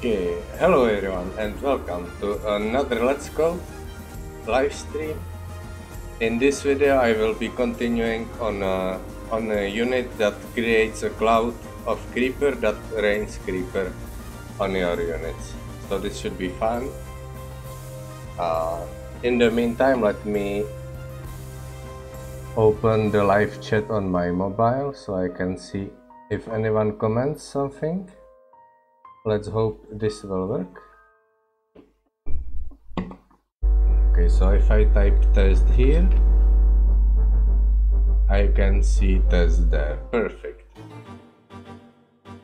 Okay, hello everyone and welcome to another Let's Go live stream. In this video I will be continuing on a unit that creates a cloud of creeper that rains creeper on your units. So this should be fun. In the meantime, let me open the live chat on my mobile so I can see if anyone comments something. Let's hope this will work. Okay, so if I type test here, I can see test there. Perfect.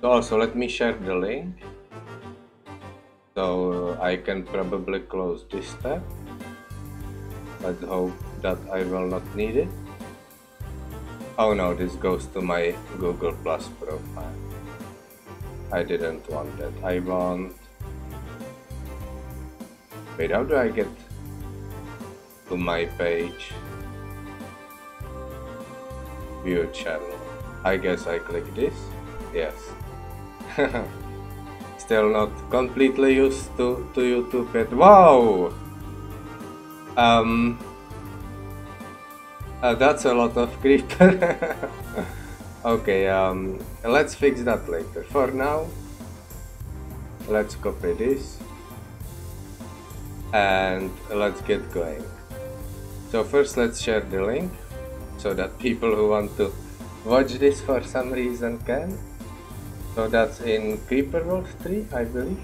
So also let me share the link. So I can probably close this tab. Let's hope that I will not need it. Oh no, this goes to my Google Plus profile. I didn't want that. I want... Wait, how do I get to my page? View channel. I guess I click this. Yes. Still not completely used to YouTube yet. Wow! That's a lot of creeper. Okay, let's fix that later. For now, let's copy this and let's get going. So first let's share the link so that people who want to watch this for some reason can. So that's in Creeper World 3, I believe.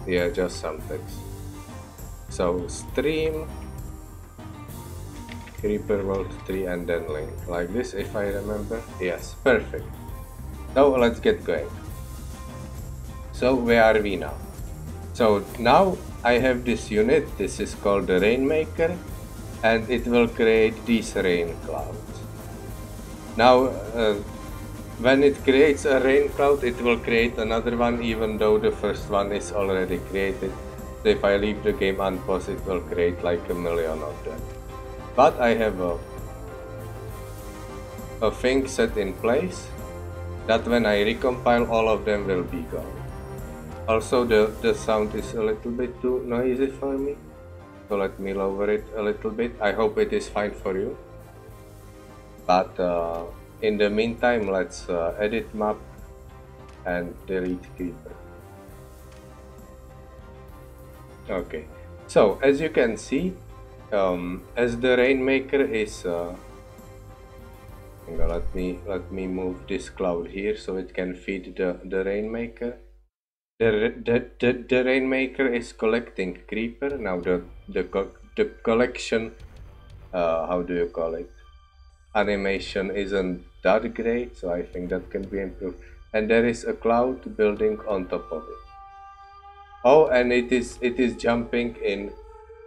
Yeah, just some text. So stream Creeper World 3 and then link like this, if I remember. Yes, perfect. So let's get going. So where are we now? So now I have this unit. This is called the Rainmaker, and it will create these rain clouds. Now when it creates a rain cloud, it will create another one even though the first one is already created. So if I leave the game unpaused, it will create like a million of them. But I have a thing set in place that when I recompile, all of them will be gone. Also the sound is a little bit too noisy for me, so let me lower it a little bit. I hope it is fine for you. But in the meantime, let's edit map and delete creeper. Okay, so as you can see, as the Rainmaker is let me move this cloud here so it can feed the Rainmaker. The Rainmaker is collecting creeper. Now the collection, how do you call it, animation isn't that great, so I think that can be improved. And there is a cloud building on top of it. Oh, and it is jumping in.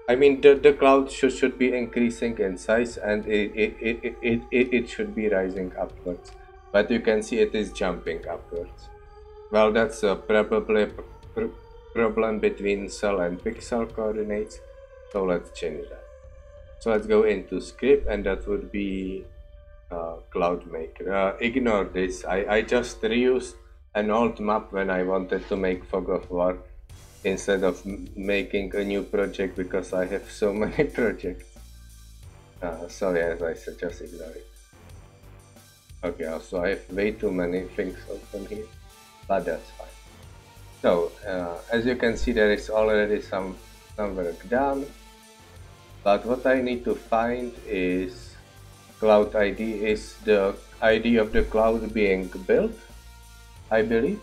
I mean, the cloud should be increasing in size, and it should be rising upwards. But you can see it is jumping upwards. Well, that's probably a problem between cell and pixel coordinates. So let's change that. So let's go into script, and that would be CloudMaker. Ignore this. I just reused an old map when I wanted to make Fog of War instead of making a new project because I have so many projects. So yes, I said just ignore it. Okay, also I have way too many things open here, but that's fine. So as you can see, there is already some work done, but what I need to find is cloud ID. Is the ID of the cloud being built, I believe.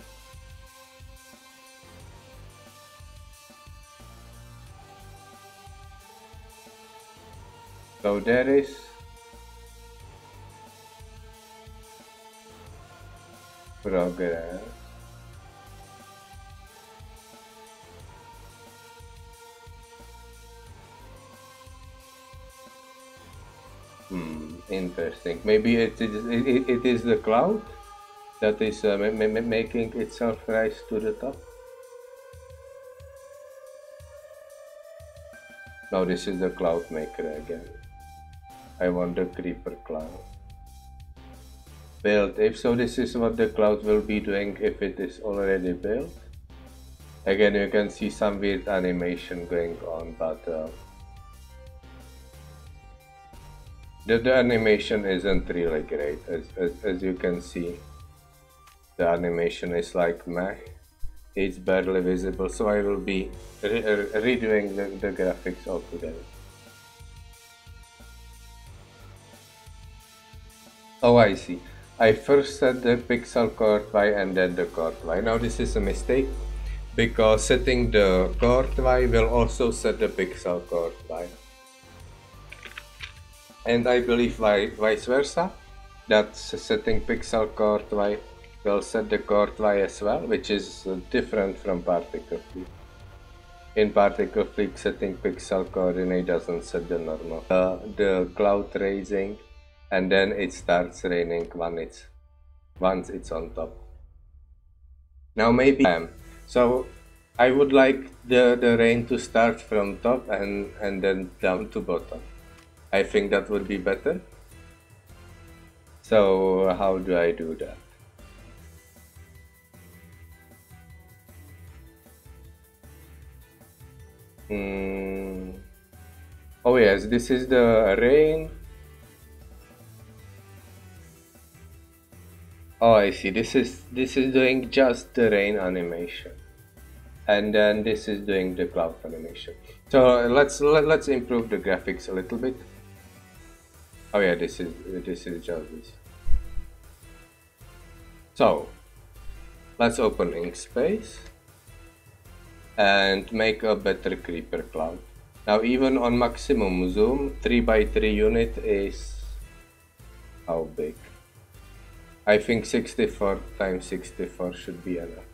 So there is progress. Interesting. Maybe it is the cloud that is making itself rise to the top. Now this is the CloudMaker again. I want the creeper cloud. built. If so, this is what the cloud will be doing if it is already built. Again, you can see some weird animation going on, but the animation isn't really great. As you can see, the animation is like meh. It's barely visible, so I will be redoing the graphics altogether. Oh, I see. I first set the pixel chord Y and then the chord Y. Now this is a mistake, because setting the chord Y will also set the pixel chord Y. And I believe vice versa, that setting pixel chord Y will set the chord Y as well, which is different from particle flip. In particle flip, setting pixel coordinate doesn't set the normal. The cloud raising, and then it starts raining once it's on top. Now maybe so I would like the rain to start from top and then down to bottom. I think that would be better. So how do I do that? Oh yes, this is the rain. Oh, I see. This is doing just the rain animation, and then this is doing the cloud animation. So let's improve the graphics a little bit. Oh yeah, this is just this. So let's open Inkspace and make a better creeper cloud. Now even on maximum zoom, 3x3 unit is how big? I think 64 times 64 should be enough.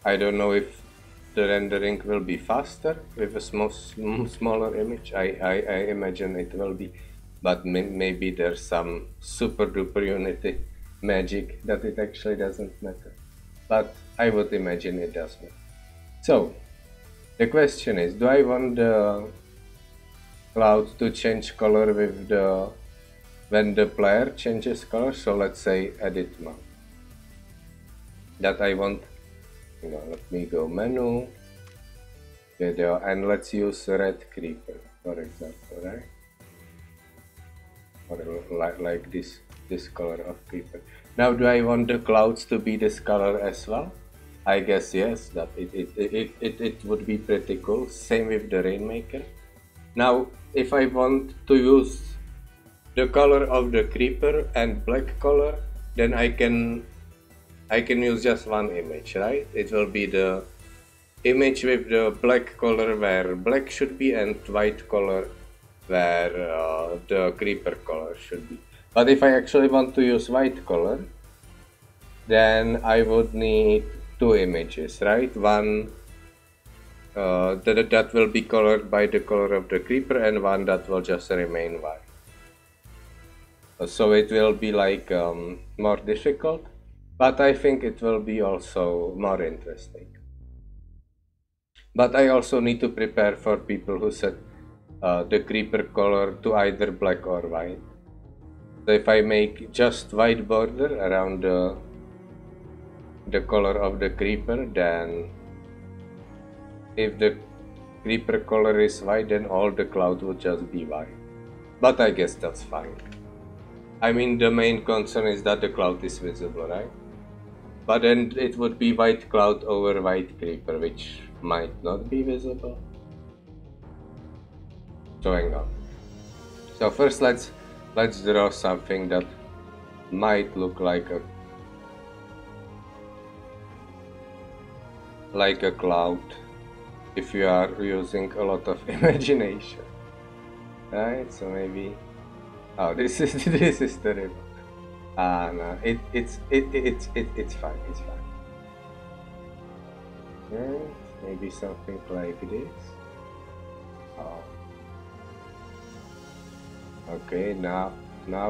I don't know if the rendering will be faster with a smaller image. I imagine it will be, but maybe there's some super duper Unity magic that it actually doesn't matter. But I would imagine it does matter. So the question is, do I want the cloud to change color with when the player changes color? So let's say edit mode. That I want, let me go menu, video, and let's use red creeper, for example, right? Or like this color of creeper. Now do I want the clouds to be this color as well? I guess yes, that it would be pretty cool. Same with the Rainmaker. Now if I want to use the color of the creeper and black color, then I can use just one image, right? It will be the image with the black color where black should be and white color where the creeper color should be. But if I actually want to use white color, then I would need two images, right? One that will be colored by the color of the creeper, and one that will just remain white. So it will be like more difficult, but I think it will be also more interesting. But I also need to prepare for people who set the creeper color to either black or white. So if I make just white border around the color of the creeper, then if the creeper color is white, then all the cloud would just be white. But I guess that's fine. I mean, the main concern is that the cloud is visible, right? But then it would be white cloud over white creeper, which might not be visible. So hang on. So first let's draw something that might look like a cloud if you are using a lot of imagination. Right? So maybe, oh, this is terrible. No, it's fine. It's fine. Yeah, maybe something like this. Oh. Okay, now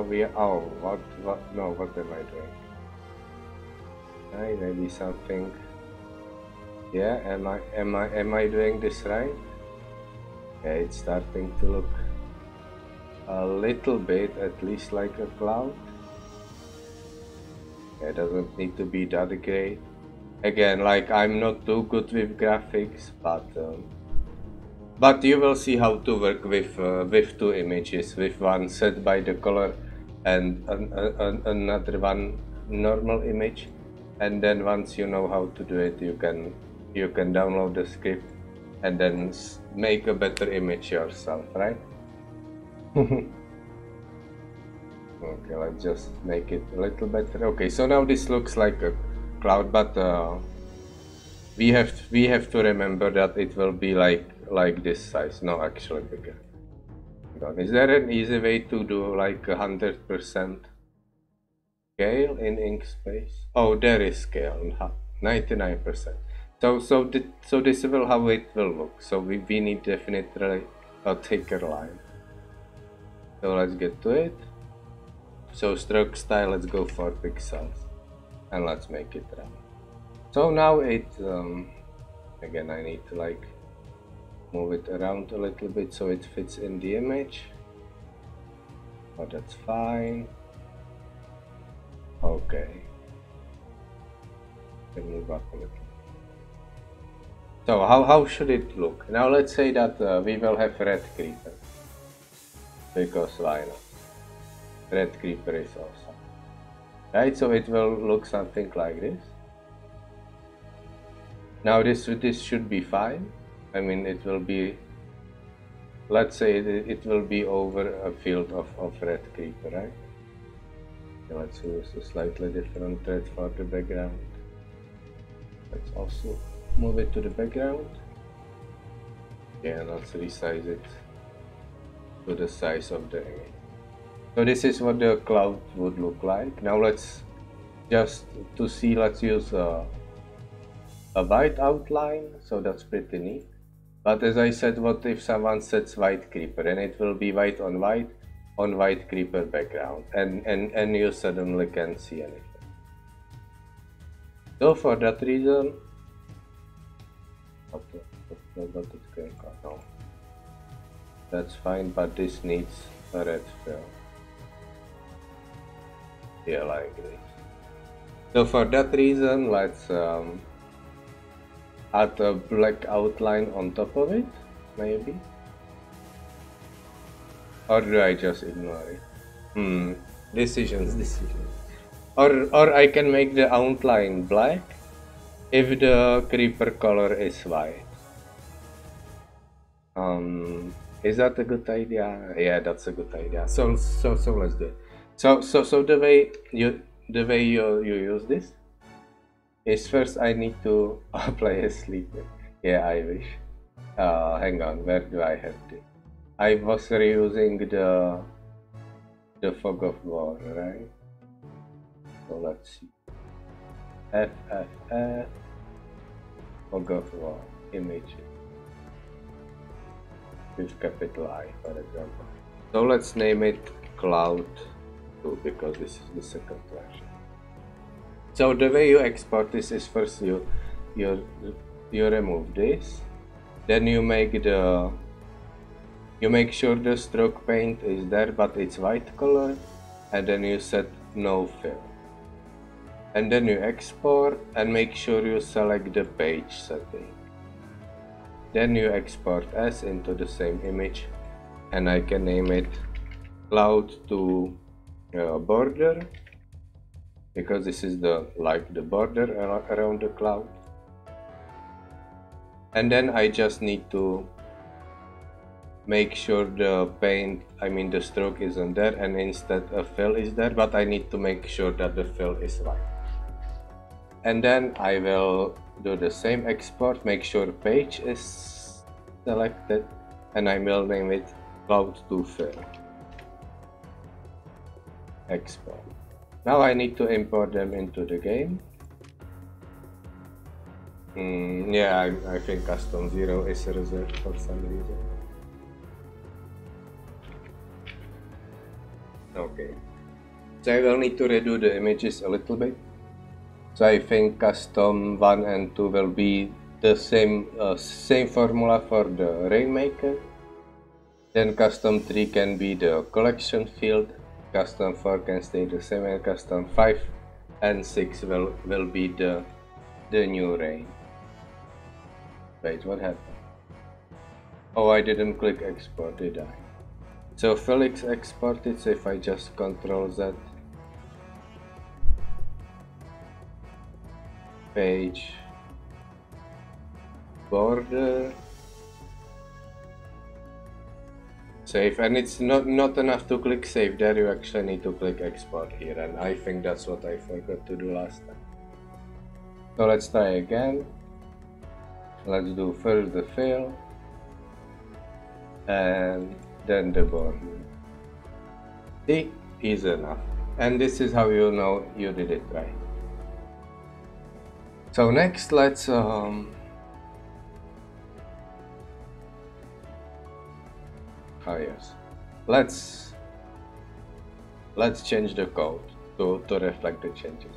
we are. Oh, what? No, what am I doing? Right, maybe something. Yeah, am I doing this right? Yeah, it's starting to look a little bit, at least, like a cloud. It doesn't need to be that great. Again, like I'm not too good with graphics, but you will see how to work with two images, with one set by the color and another one normal image. And then once you know how to do it, you can download the script and then make a better image yourself, right? Okay, let's just make it a little better. Okay, so now this looks like a cloud, but we have to remember that it will be like this size, no, actually bigger. Is there an easy way to do like 100% scale in Inkscape? Oh, there is scale, 99%. So this will how it will look. So we need definitely a thicker line. So let's get to it. So stroke style, let's go for pixels and let's make it round. So now it again I need to like move it around a little bit so it fits in the image. Oh, that's fine. Okay. Can move up a little. So how should it look? Now let's say that we will have red creeper, because why not? Red creeper is awesome, right? So it will look something like this. Now this should be fine. I mean, it will be, let's say it will be over a field of red creeper, right? Okay, let's use a slightly different thread for the background. Let's also move it to the background. Yeah, let's resize it to the size of the image. So this is what the cloud would look like. Now let's just to see, let's use a white outline. So that's pretty neat. But as I said, what if someone sets white creeper, and it will be white on white creeper background, and you suddenly can't see anything. So for that reason, okay, but it's going on. No, that's fine. But this needs a red fill. Yeah, like this. So for that reason, let's add a black outline on top of it, maybe. Or do I just ignore it? Decisions. Or I can make the outline black if the creeper color is white. Is that a good idea? Yeah, that's a good idea. So let's do it. So the way you use this is first I need to play a sleeper. Yeah, I wish. Hang on, where do I have this? I was reusing the fog of war, right? So let's see. FFF fog of war image with capital I, for example. So let's name it Cloud 2 because this is the second version. So the way you export this is first you remove this, then you make sure the stroke paint is there but it's white color, and then you set no fill, and then you export and make sure you select the page setting. Then you export as into the same image, and I can name it Cloud to border, because this is the border around the cloud. And then I just need to make sure the paint, I mean the stroke isn't there, and instead a fill is there, but I need to make sure that the fill is white. And then I will do the same export, make sure page is selected, and I will name it Cloud to fill. Export. Now I need to import them into the game. Yeah, I think custom 0 is reserved for some reason. Okay. So I will need to redo the images a little bit. So I think custom 1 and 2 will be the same formula for the Rainmaker. Then custom 3 can be the collection field. Custom 4 can stay the same, and custom 5 and 6 will be the new rain. Wait, what happened? Oh, I didn't click export, did I? So Felix exported, so if I just Control Z, page, border, save, and it's not enough to click save there, you actually need to click export here, and I think that's what I forgot to do last time. So let's try again. Let's do first the fill and then the border. See, is enough, and this is how you know you did it right. So next, let's yes, let's change the code to reflect the changes.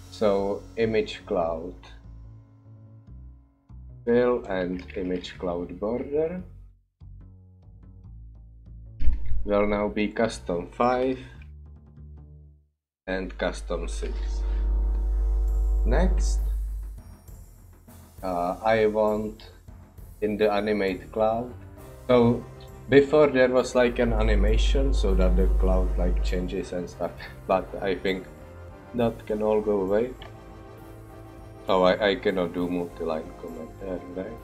So image cloud fill and image cloud border will now be custom 5 and custom 6. Next, I want in the animate cloud. So before there was like an animation so that the cloud like changes and stuff, but I think that can all go away. Oh, I cannot do multi-line comment there, right?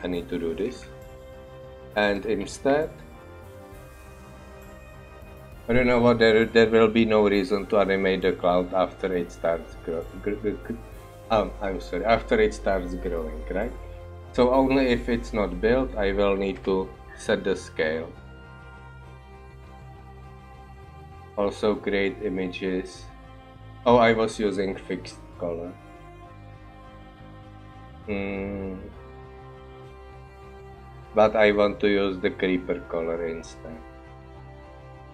I need to do this. And instead, I don't know what, there will be no reason to animate the cloud after it starts after it starts growing, right? So only if it's not built, I will need to set the scale. Also create images. Oh, I was using fixed color. But I want to use the creeper color instead.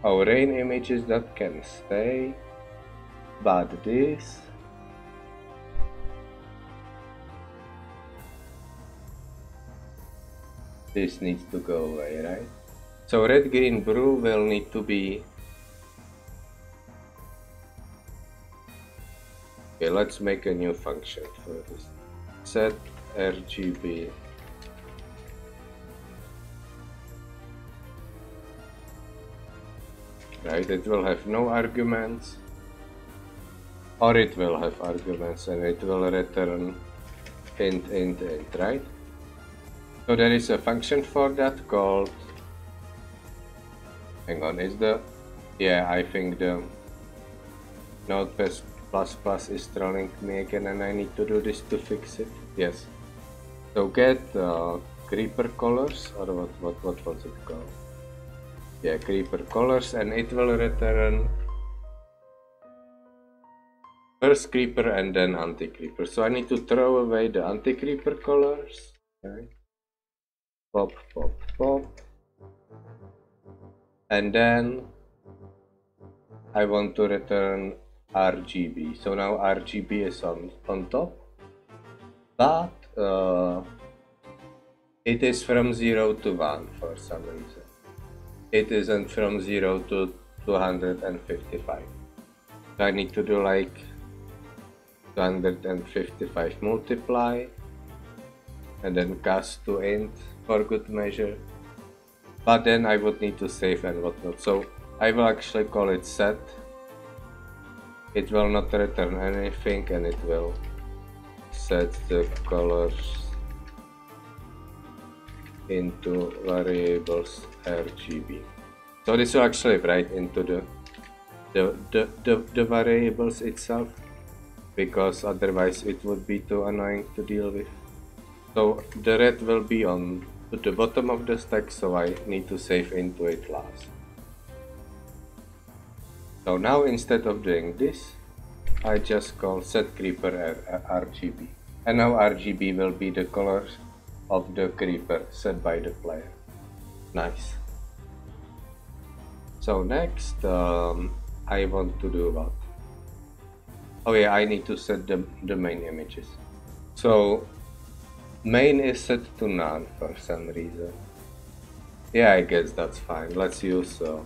Oh, rain images that can stay, but this needs to go away, right? So red, green, blue will need to be. Okay, let's make a new function first. Set RGB. Right, it will have no arguments, or it will have arguments and it will return int, right? So there is a function for that called, hang on, is the, yeah, I think the Notepad++ is trolling me again and I need to do this to fix it. Yes. So get creeper colors, or what was it called? Yeah, creeper colors, and it will return first creeper and then anti-creeper. So I need to throw away the anti-creeper colors. Okay. Pop, pop, pop. And then I want to return RGB. So now RGB is on top, but it is from 0 to 1 for some reason. It isn't from 0 to 255. So I need to do like 255 multiply and then cast to int for good measure. But then I would need to save and whatnot. So I will actually call it set. It will not return anything and it will set the colors into variables RGB. So this will actually write into the variables itself, because otherwise it would be too annoying to deal with. So the red will be on to the bottom of the stack, so I need to save into it last. So now instead of doing this, I just call set creeper RGB, and now RGB will be the colors of the creeper set by the player. Nice. So next, I want to do what? Oh yeah, I need to set the main images. So main is set to none for some reason. Yeah, I guess that's fine. Let's use fill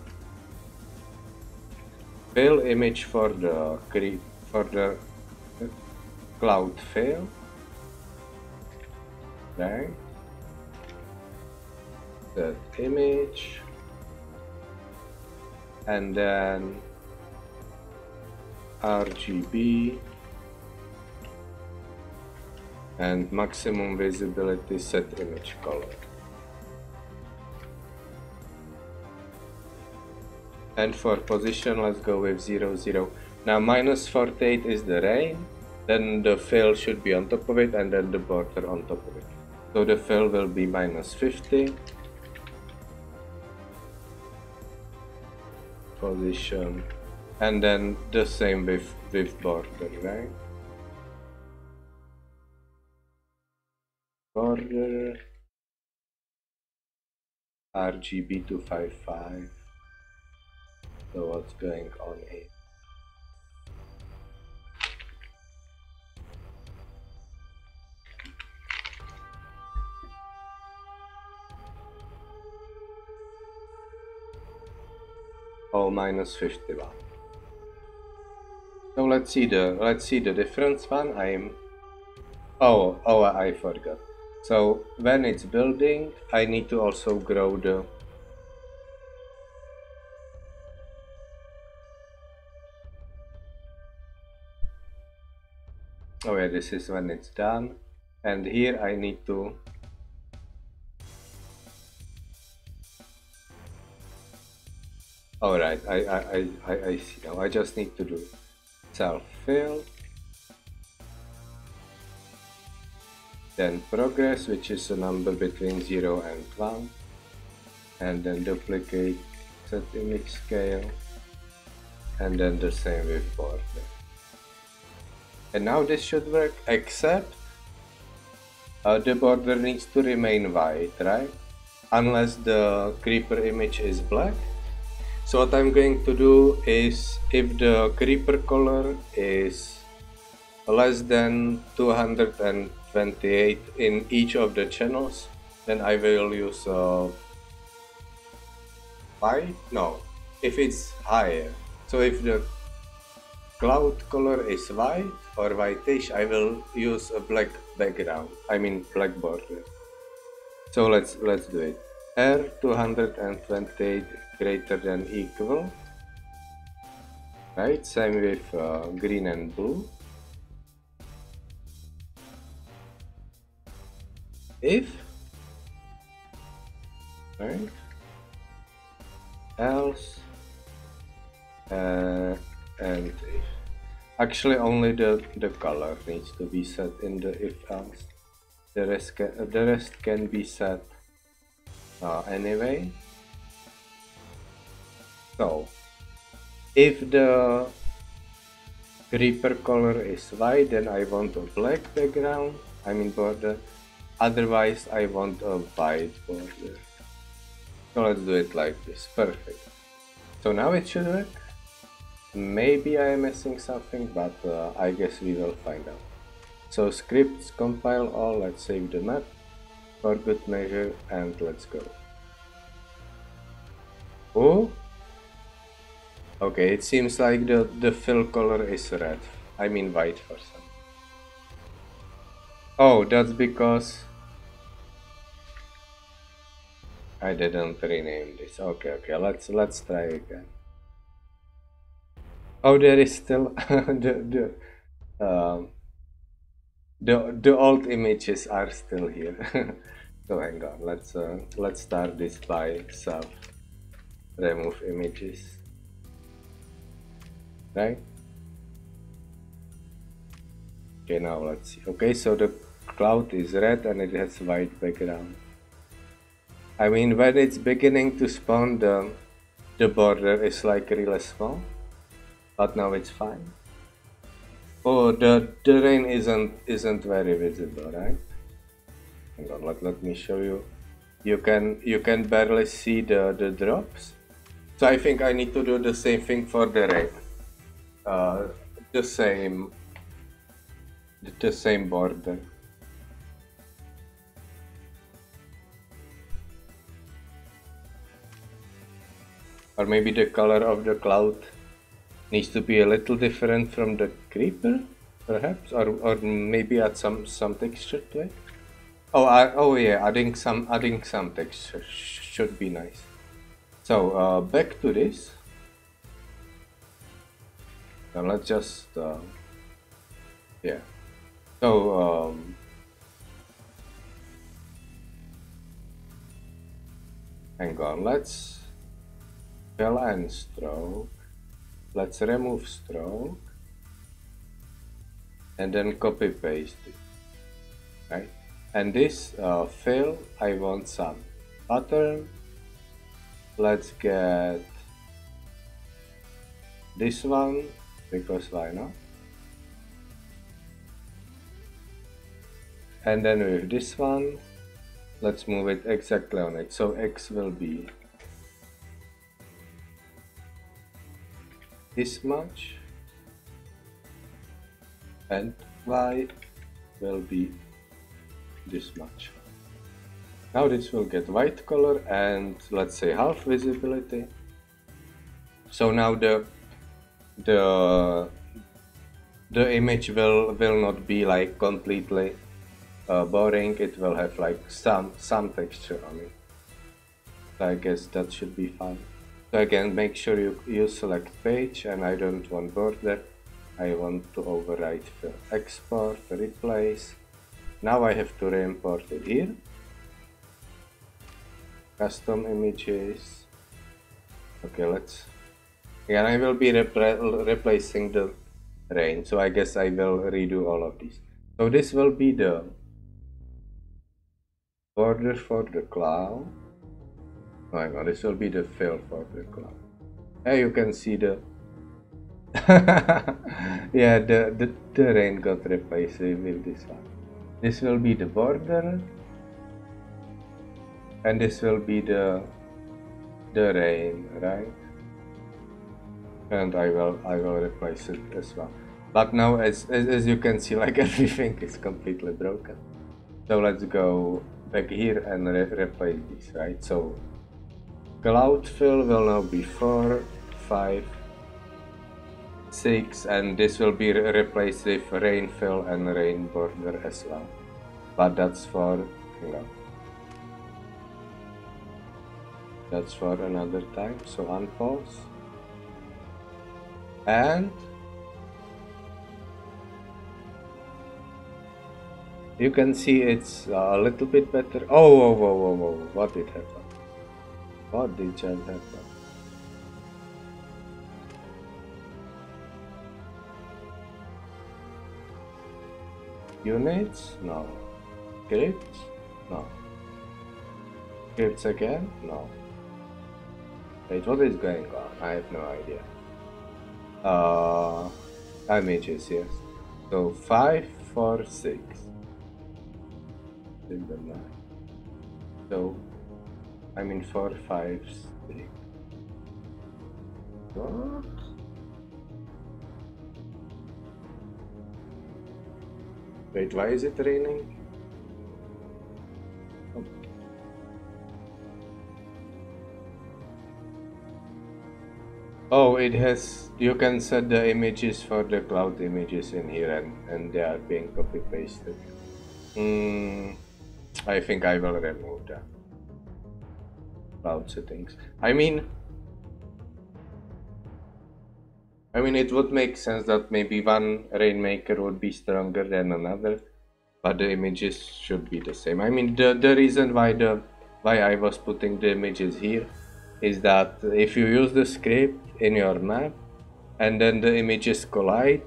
fill image for the cloud fill, right? That image, and then RGB and maximum visibility set image color. And for position, let's go with 0, 0. Now -48 is the rain, then the fill should be on top of it, and then the border on top of it. So the fill will be -50. Position, and then the same with border, right? Border, RGB 255. So what's going on here? Oh, -51. So let's see the difference one. I forgot. So when it's building, I need to also grow the oh yeah, this is when it's done, and here I need to alright, I see now. I just need to do self fill, then progress, which is a number between 0 and 1, and then duplicate, set image scale, and then the same with border. And now this should work, except the border needs to remain white, right? Unless the creeper image is black. So what I'm going to do is, if the creeper color is less than 228 in each of the channels, then I will use white? No, if it's higher. So if the cloud color is white or whitish, I will use a black background, black border. So let's do it. R 228 greater than equal, right? Same with green and blue. If, right? Else, and if. Actually, only the color needs to be set in the if else. The rest can be set anyway. So, if the creeper color is white, then I want a black background, border. Otherwise, I want a white border. So let's do it like this. Perfect. So now it should work. Maybe I am missing something, but I guess we will find out. So scripts compile all, let's save the map for good measure, and let's go. Oh, okay, it seems like the fill color is red, white for some. Oh, that's because I didn't rename this. Okay, let's try again. Oh, there is still the old images are still here. So hang on, let's start this by self remove images, right? Okay, now let's see. Okay, so the cloud is red and it has white background. When it's beginning to spawn, the border is like really small, but now it's fine. Oh, the rain isn't very visible, right? Hang on, let me show you. You can barely see the drops. So I think I need to do the same thing for the rain. The same border. Or maybe the color of the cloud Needs to be a little different from the creeper, perhaps, or maybe add some texture to it. Oh yeah, adding some texture should be nice. So back to this. Now let's just yeah. So hang on, let's fill and stroke. Let's remove stroke and then copy paste it, right? And this fill, I want some pattern. Let's get this one, because why not? And then with this one, let's move it exactly on it. So X will be this much and Y will be this much. Now this will get white color and let's say half visibility. So now the image will not be like completely boring. It will have like some texture on it. So I guess that should be fine. So again, make sure you select page, and I don't want border. I want to override the export, replace. Now I have to re-import it here. Custom images. Okay, let's. Again, I will be replacing the rain, so I guess I will redo all of these. So this will be the border for the cloud. Oh my god, this will be the fill for the cloud. Yeah, you can see the yeah, the rain got replaced with this one. This will be the border, and this will be the rain, right? And I will replace it as well. But now, as you can see, like everything is completely broken. So let's go back here and replace this, right? So cloud fill will now be 4, 5, 6, and this will be replaced with rain fill and rain border as well. But that's for, you know, that's for another time. So unpause. And you can see it's a little bit better. Oh, what did happen? What did just happen? Units? No. Scripts? No. Scripts again? No. Wait, what is going on? I have no idea. Images, yes. So 5, 4, 6. So I mean 4, 5, 6. What? Wait, why is it raining? Oh, it has, you can set the images for the cloud images in here, and they are being copy pasted. I think I will remove that. Cloud settings. I mean it would make sense that maybe one rainmaker would be stronger than another, but the images should be the same. I mean the reason why I was putting the images here is that if you use the script in your map and then the images collide,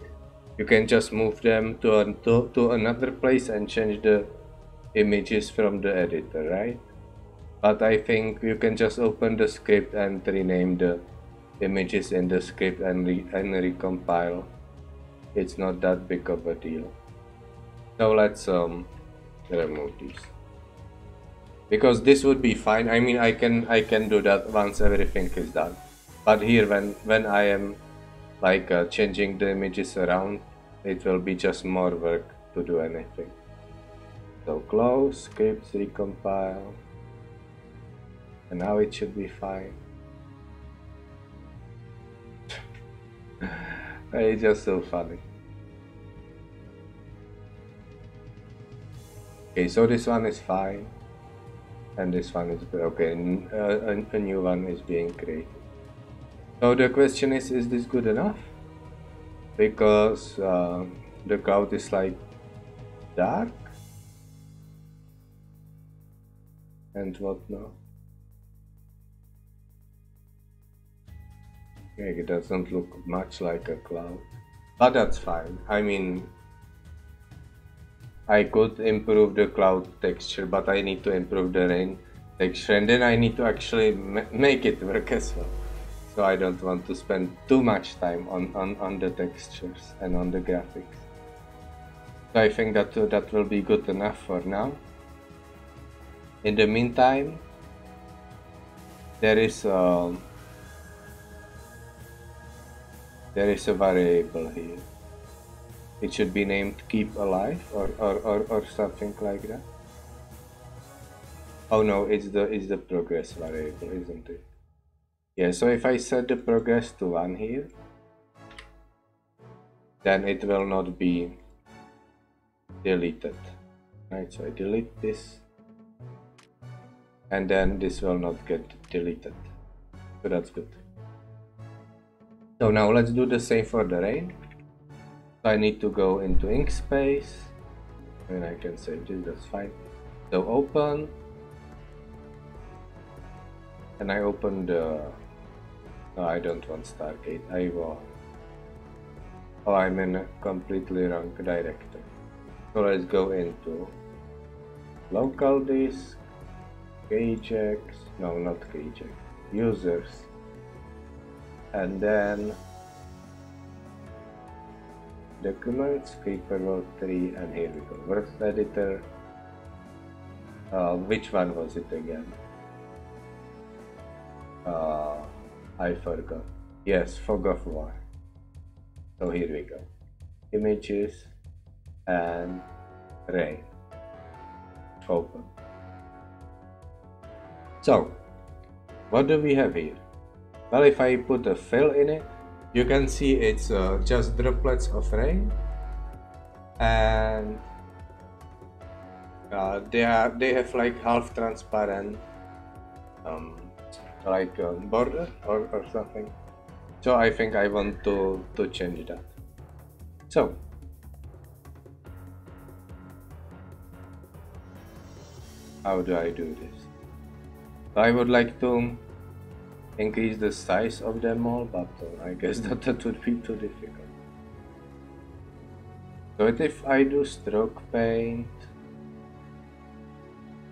you can just move them to another place and change the images from the editor, right? But I think you can just open the script and rename the images in the script and recompile. It's not that big of a deal. So let's remove these, because this would be fine. I mean, I can do that once everything is done. But here, when I am like changing the images around, it will be just more work to do anything. So close, scripts, recompile, and now it should be fine. It's just so funny. Okay, so this one is fine. And this one is broken. A new one is being created. So the question is this good enough? Because the cloud is like dark and whatnot. Okay, it doesn't look much like a cloud, but that's fine. I mean, I could improve the cloud texture, but I need to improve the rain texture, and then I need to actually make it work as well. So I don't want to spend too much time on the textures and on the graphics. So I think that will be good enough for now. In the meantime, there is a variable here. It should be named keep alive or something like that. Oh no, it's the progress variable, isn't it? Yeah, so if I set the progress to 1 here, then it will not be deleted. Right, so I delete this, and then this will not get deleted. So that's good. So now let's do the same for the rain. So I need to go into Inkspace, and I can save this, that's fine. So open, and I open the, no, I don't want Stargate, I want, oh, I'm in a completely wrong directory. So let's go into local disk, Kjax, no, not Kjax, users, and then documents, Creeper 3, and here we go, Works Editor. Which one was it again? I forgot. Yes, Fog of War. So here we go. Images and rain. Open. So, what do we have here? Well, if I put a fill in it, you can see it's just droplets of rain, and they have like half transparent like border or something. So I think I want to change that. So how do I do this? I would like to increase the size of them all, but I guess that would be too difficult. So if I do stroke paint,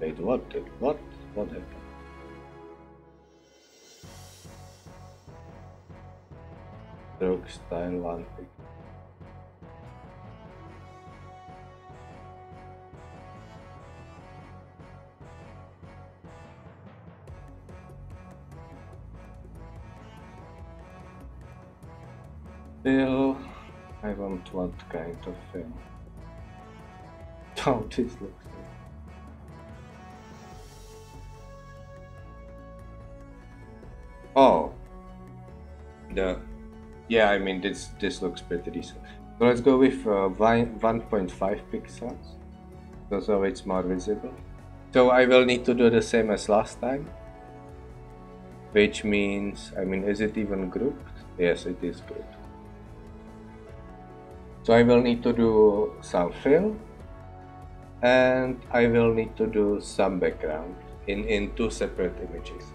wait, what happened? Stroke style 1 pixel. Fill. I want what kind of fill? How this looks like. Oh, yeah. I mean this looks pretty decent. So let's go with 1.5 pixels, so it's more visible. So I will need to do the same as last time, which means, I mean, is it even grouped? Yes, it is grouped. So I will need to do some fill, and I will need to do some background in 2 separate images.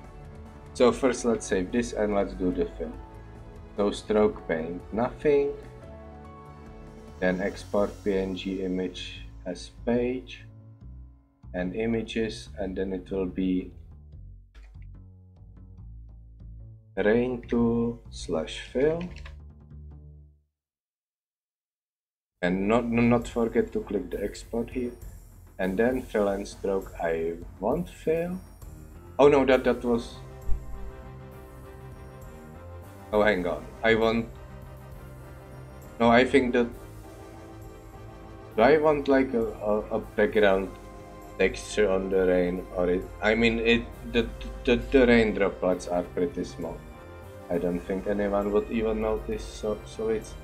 So first let's save this and let's do the fill. So stroke paint, nothing, then export PNG image as page and images, and then it will be rain 2/fill. And not forget to click the export here, and then fill and stroke. I want fill. Oh no, that was. Oh, hang on. I want. No, I think that. Do I want like a background texture on the rain, or it? I mean, the rain droplets are pretty small. I don't think anyone would even notice. So it's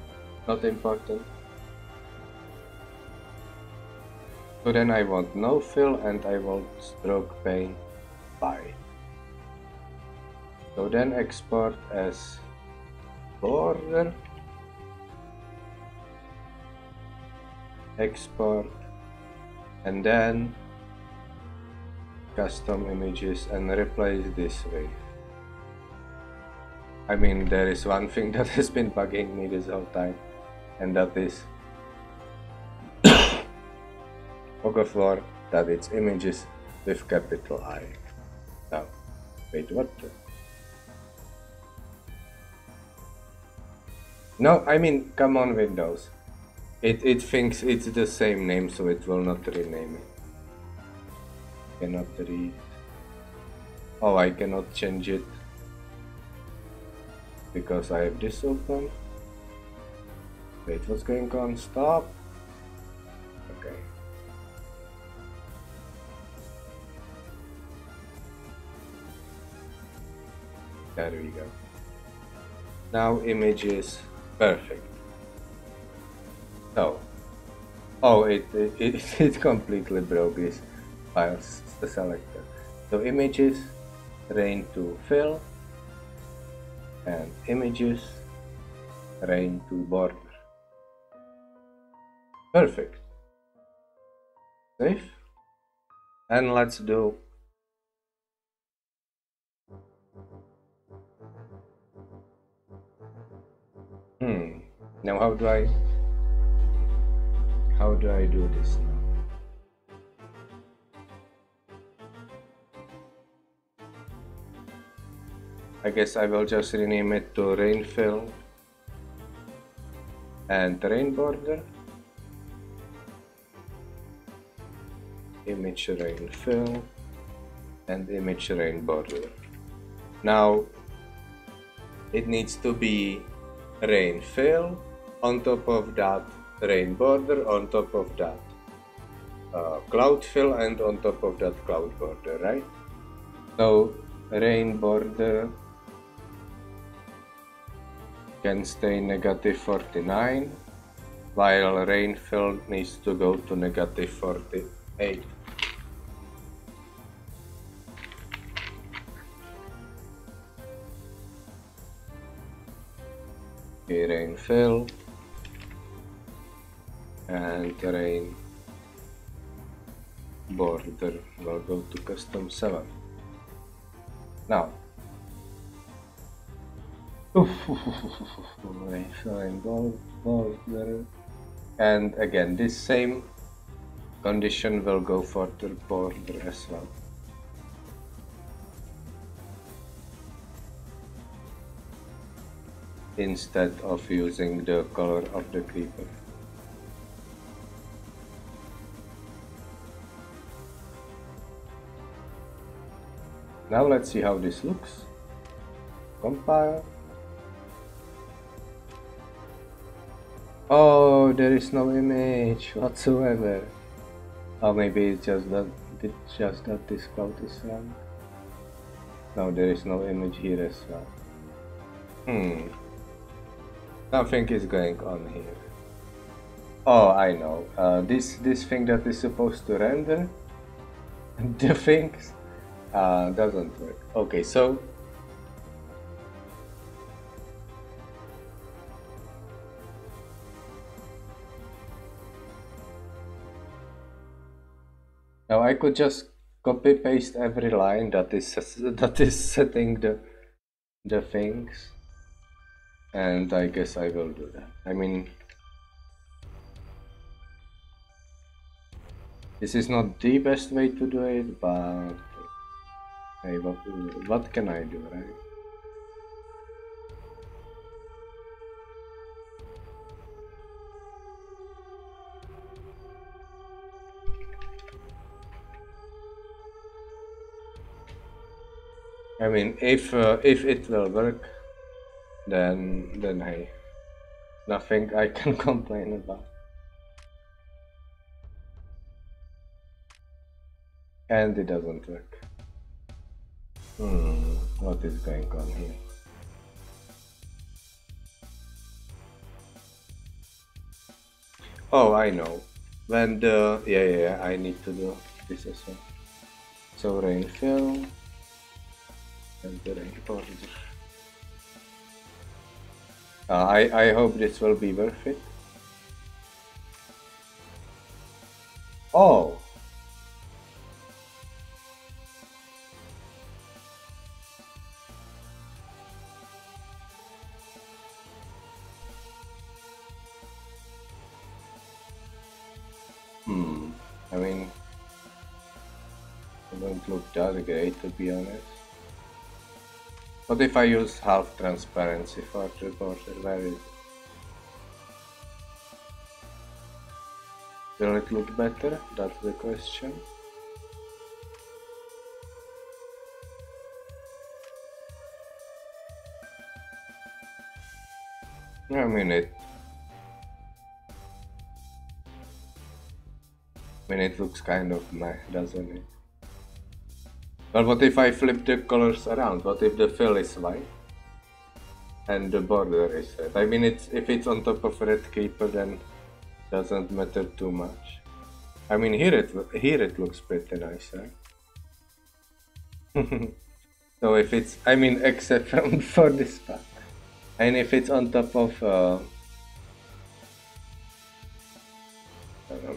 not important. So then I want no fill and I want stroke paint by. So then export as border, export, and then custom images and replace this with. I mean, there is one thing that has been bugging me this whole time, and that is Fog of War, that it's images with capital I. Now, wait, what? No, I mean, come on, Windows. It thinks it's the same name, so it will not rename it. Cannot read. Oh, I cannot change it because I have this open. Wait, what's going on? Stop. Okay. There we go. Now images, perfect. So, oh, it completely broke this file selector. So images, rain to fill, and images, rain to border. Perfect. Save. And let's do now how do I do this now? I guess I will just rename it to rain fill and rain border. Image rain fill and image rain border. Now it needs to be rain fill, on top of that rain border, on top of that cloud fill, and on top of that cloud border, right? So rain border can stay -49, while rain fill needs to go to -48. Okay, rain fill and rain border will go to custom 7. Now, rain border, and again this same condition will go for the border as well. Instead of using the color of the creeper. Now let's see how this looks. Compile. Oh, there is no image whatsoever. Or maybe it's just that this cloud is wrong. No, there is no image here as well. Something is going on here. Oh, I know. This thing that is supposed to render the things doesn't work. Okay, so now I could just copy paste every line that is setting the things. And I guess I will do that. I mean, this is not the best way to do it, but hey, what can I do, right? I mean, if it will work, then hey, nothing I can complain about. And it doesn't work. What is going on here? Oh, I know. When the yeah, I need to do this as well. So rain fill and the rain border. I hope this will be worth it. Oh, I mean, it don't look that great to be honest. What if I use half transparency for the border? Where is it? Will it look better? That's the question. I mean it looks kind of meh, doesn't it? But what if I flip the colors around? What if the fill is white and the border is red? I mean, if it's on top of red creeper, then doesn't matter too much. I mean, here it looks pretty nice, right? So if it's, I mean, except for this part, and if it's on top of, I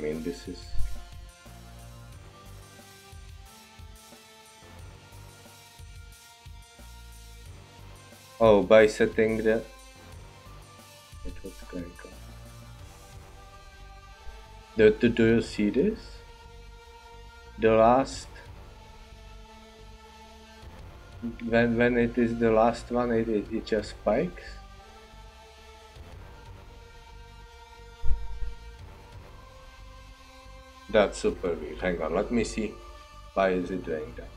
mean, this is. Oh, by setting the. What's going on? Do you see this? The last. When it is the last one, it just spikes. That's super weird. Hang on, let me see. Why is it doing that?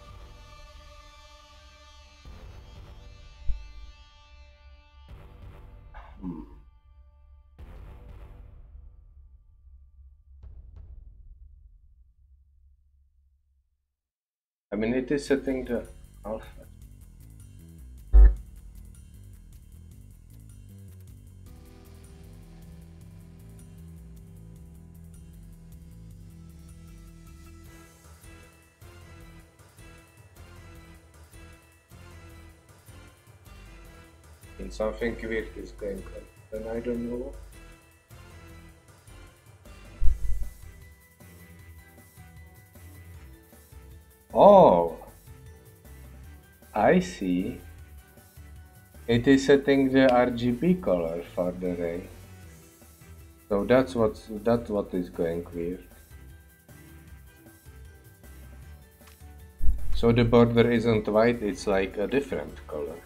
I mean, it is setting the alpha. And something weird is going on, and I don't know. Oh, I see. It is setting the RGB color for the ray. So that's what is going weird. So the border isn't white; it's like a different color.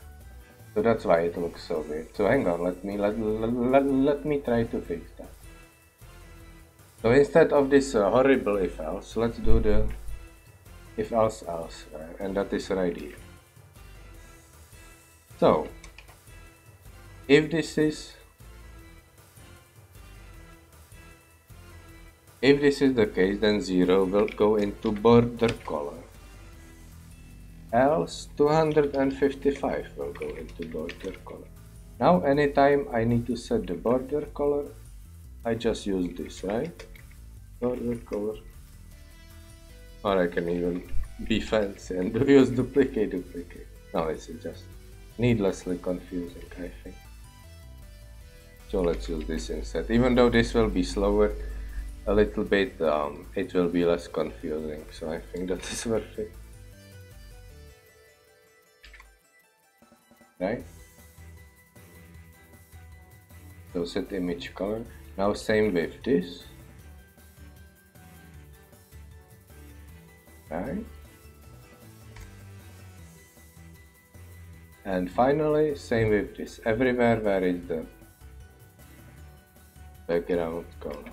So that's why it looks so weird. So hang on, let me try to fix that. So instead of this horrible if else, let's do the if else else, and that is right here. So if this is the case, then 0 will go into border color. Else 255 will go into border color. Now anytime I need to set the border color, I just use this, right? Border color. Or I can even be fancy and use duplicate. No, it's just needlessly confusing, I think. So let's use this instead. Even though this will be slower a little bit, it will be less confusing. So I think that is worth it. Right? So set image color. Now same with this. Right? And finally, same with this. Everywhere where is the background color.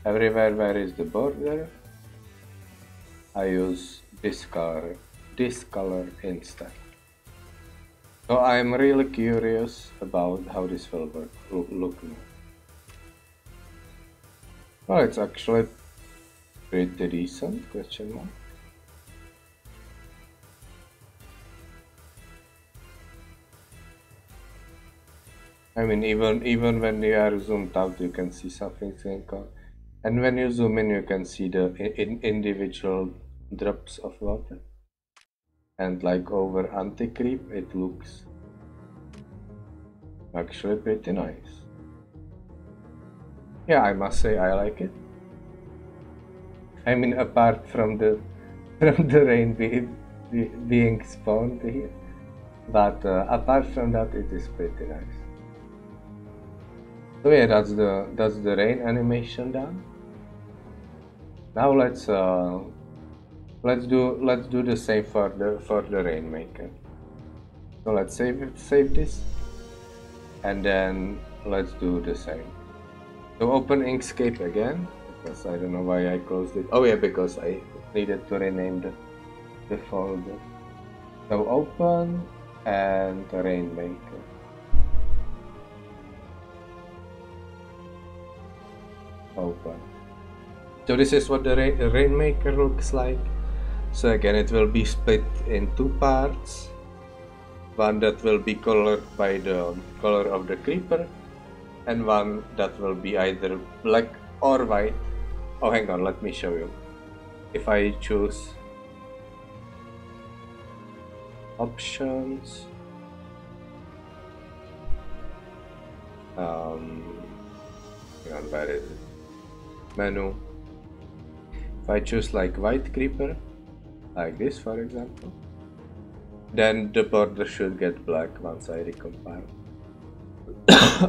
Everywhere where is the border, I use this color instead. So I'm really curious about how this will look now. Well, it's actually pretty decent, question mark. I mean, even when you are zoomed out, you can see something going on. And when you zoom in, you can see the individual drops of water. And like over anti-creep, it looks actually pretty nice. Yeah, I must say I like it. I mean, apart from the rain being spawned here, but apart from that, it is pretty nice. So yeah, that's the rain animation done. Now let's do the same for the Rainmaker. So let's save this, and then let's do the same. So open Inkscape again, because I don't know why I closed it. Oh yeah, because I needed to rename the folder. So open and Rainmaker. Open. So this is what the Rainmaker looks like. So again, it will be split in two parts. One that will be colored by the color of the creeper, and one that will be either black or white. Oh, hang on, let me show you. If I choose options, hang on, where is it? Menu. If I choose like white creeper, like this for example, then the border should get black once I recompile.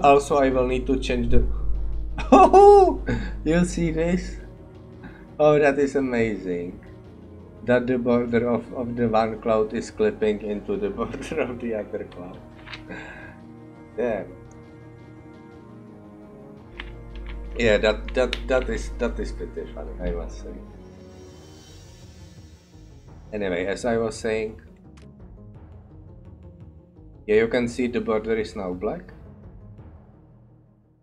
Also, I will need to change the... Oh, you see this? Oh, that is amazing. That the border of the one cloud is clipping into the border of the other cloud. Damn. Yeah, that is pretty funny, I must say. Anyway, as I was saying, yeah, you can see the border is now black.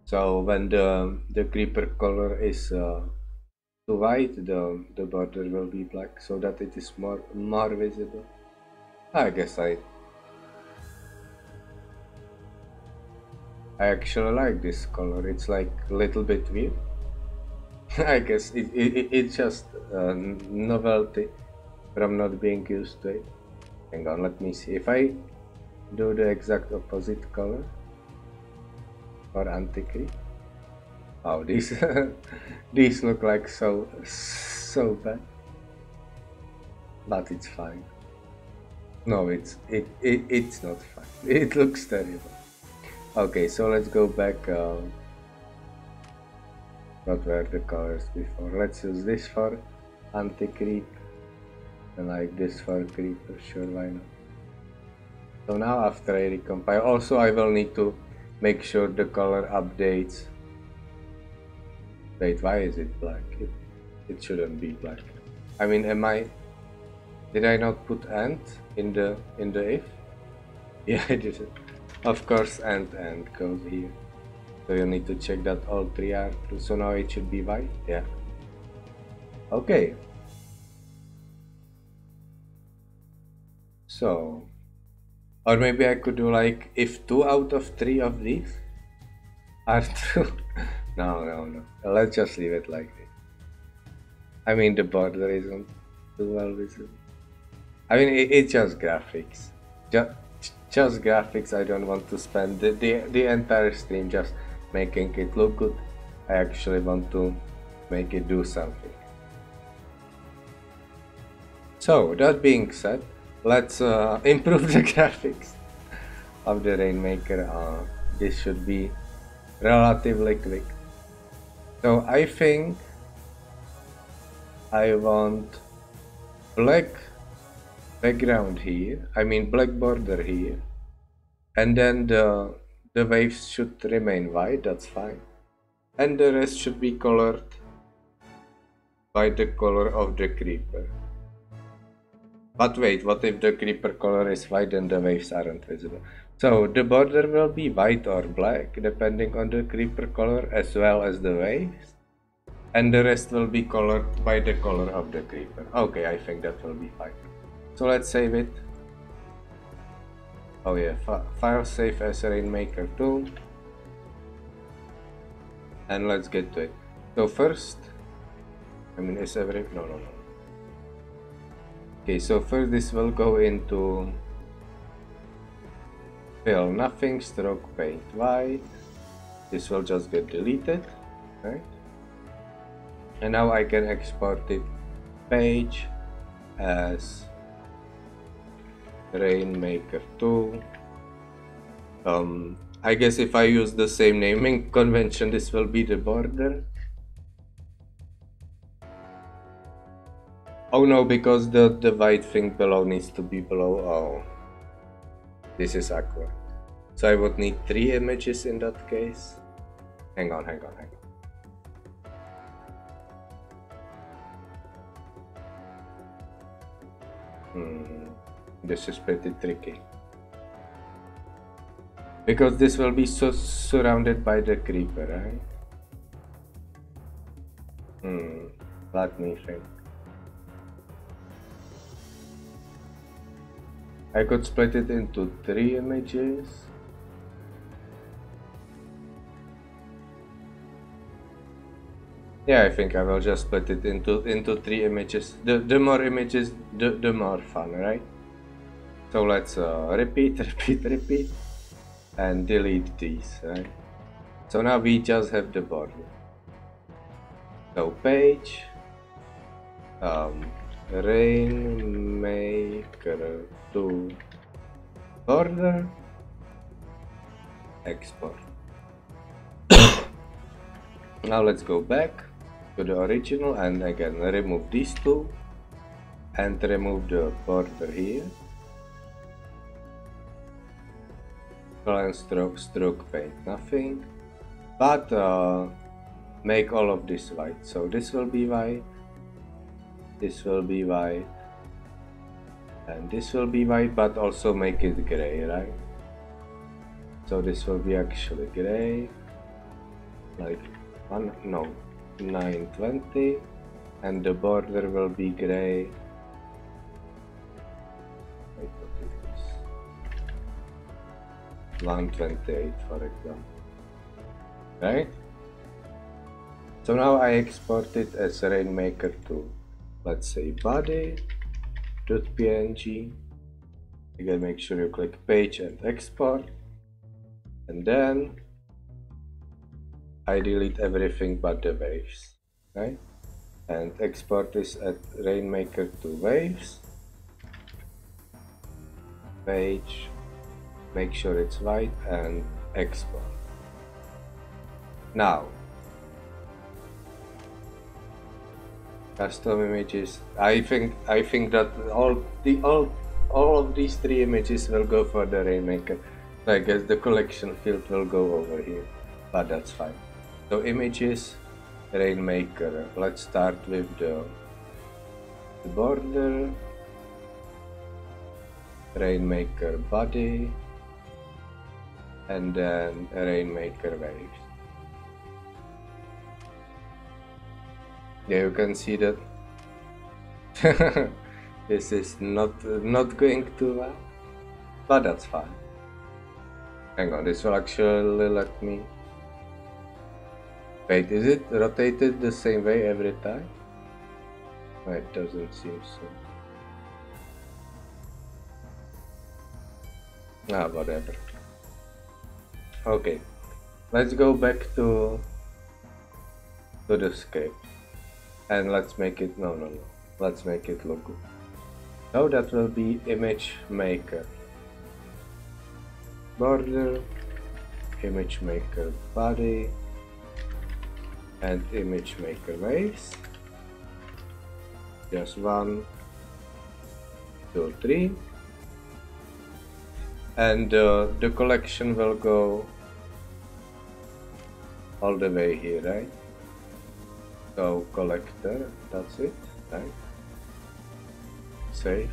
So when the creeper color is to white, the border will be black, so that it is more visible. I guess I actually like this color. It's like a little bit weird. I guess it's just novelty from not being used to it. Hang on, let me see. If I do the exact opposite color for anti-creep. Oh, these these look like so bad, but it's fine. No, it's not fine. It looks terrible. Okay, so let's go back. What were the colors before? Let's use this for anti-creep, and like this for creeper. Sure, why not? So now after I recompile, also I will need to make sure the color updates. Wait, why is it black? It shouldn't be black. I mean, did I not put and in the if? Yeah, I did it. Of course, and goes here. So you need to check that all three are true. So now it should be white. Yeah. Okay. So, or maybe I could do like if 2 out of 3 of these are true. No. Let's just leave it like this. I mean, the border isn't too well visible. I mean, it's just graphics. Just graphics. I don't want to spend the entire stream just making it look good. I actually want to make it do something. So, that being said, let's improve the graphics of the Rainmaker. This should be relatively quick. So I think I want black background here, I mean black border here, and then the waves should remain white, that's fine, and the rest should be colored by the color of the creeper. But wait, what if the creeper color is white and the waves aren't visible? So the border will be white or black depending on the creeper color as well as the waves, and the rest will be colored by the color of the creeper. Okay, I think that will be fine. So let's save it. Oh yeah, file save as Rainmaker 2. and let's get to it. So first, I mean, is every no. Okay, so first this will go into fill nothing, stroke paint white. This will just get deleted, right? And now I can export it page as Rainmaker 2. I guess if I use the same naming convention, this will be the border. Oh no, because the white thing below needs to be below. Oh, this is awkward. So I would need 3 images in that case. Hang on. This is pretty tricky. Because this will be so surrounded by the creeper, right? Let me think. I could split it into 3 images. Yeah, I think I will just split it into 3 images. The more images, the more fun, right? So let's repeat, and delete these, right? So now we just have the border. So page, Rainmaker 2 border, export. Now let's go back to the original and again remove these two and remove the border here. And stroke paint nothing, but make all of this white. So this will be white, this will be white, and this will be white, but also make it gray, right? So this will be actually gray, like 920, and the border will be gray. Wait, what is this? 128, for example, right? So now I export it as Rainmaker 2. Let's say body.png. Again, make sure you click page and export, and then I delete everything but the waves, right? And export this at Rainmaker 2 waves. Page, make sure it's white, and export. Now, custom images. I think that all of these 3 images will go for the Rainmaker. I guess the collection field will go over here, but that's fine. So images, Rainmaker. Let's start with the border, Rainmaker body, and then Rainmaker waves. Yeah, you can see that this is not going too well, but that's fine. Hang on, this will actually let me. Wait, is it rotated the same way every time? No, it doesn't seem so. Ah, whatever. Okay, let's go back to the script and let's make it let's make it look good. So that will be image maker border, image maker body, and image maker waves. Just 1, 2, 3, and the collection will go all the way here, right? So collector, that's it, right? Save.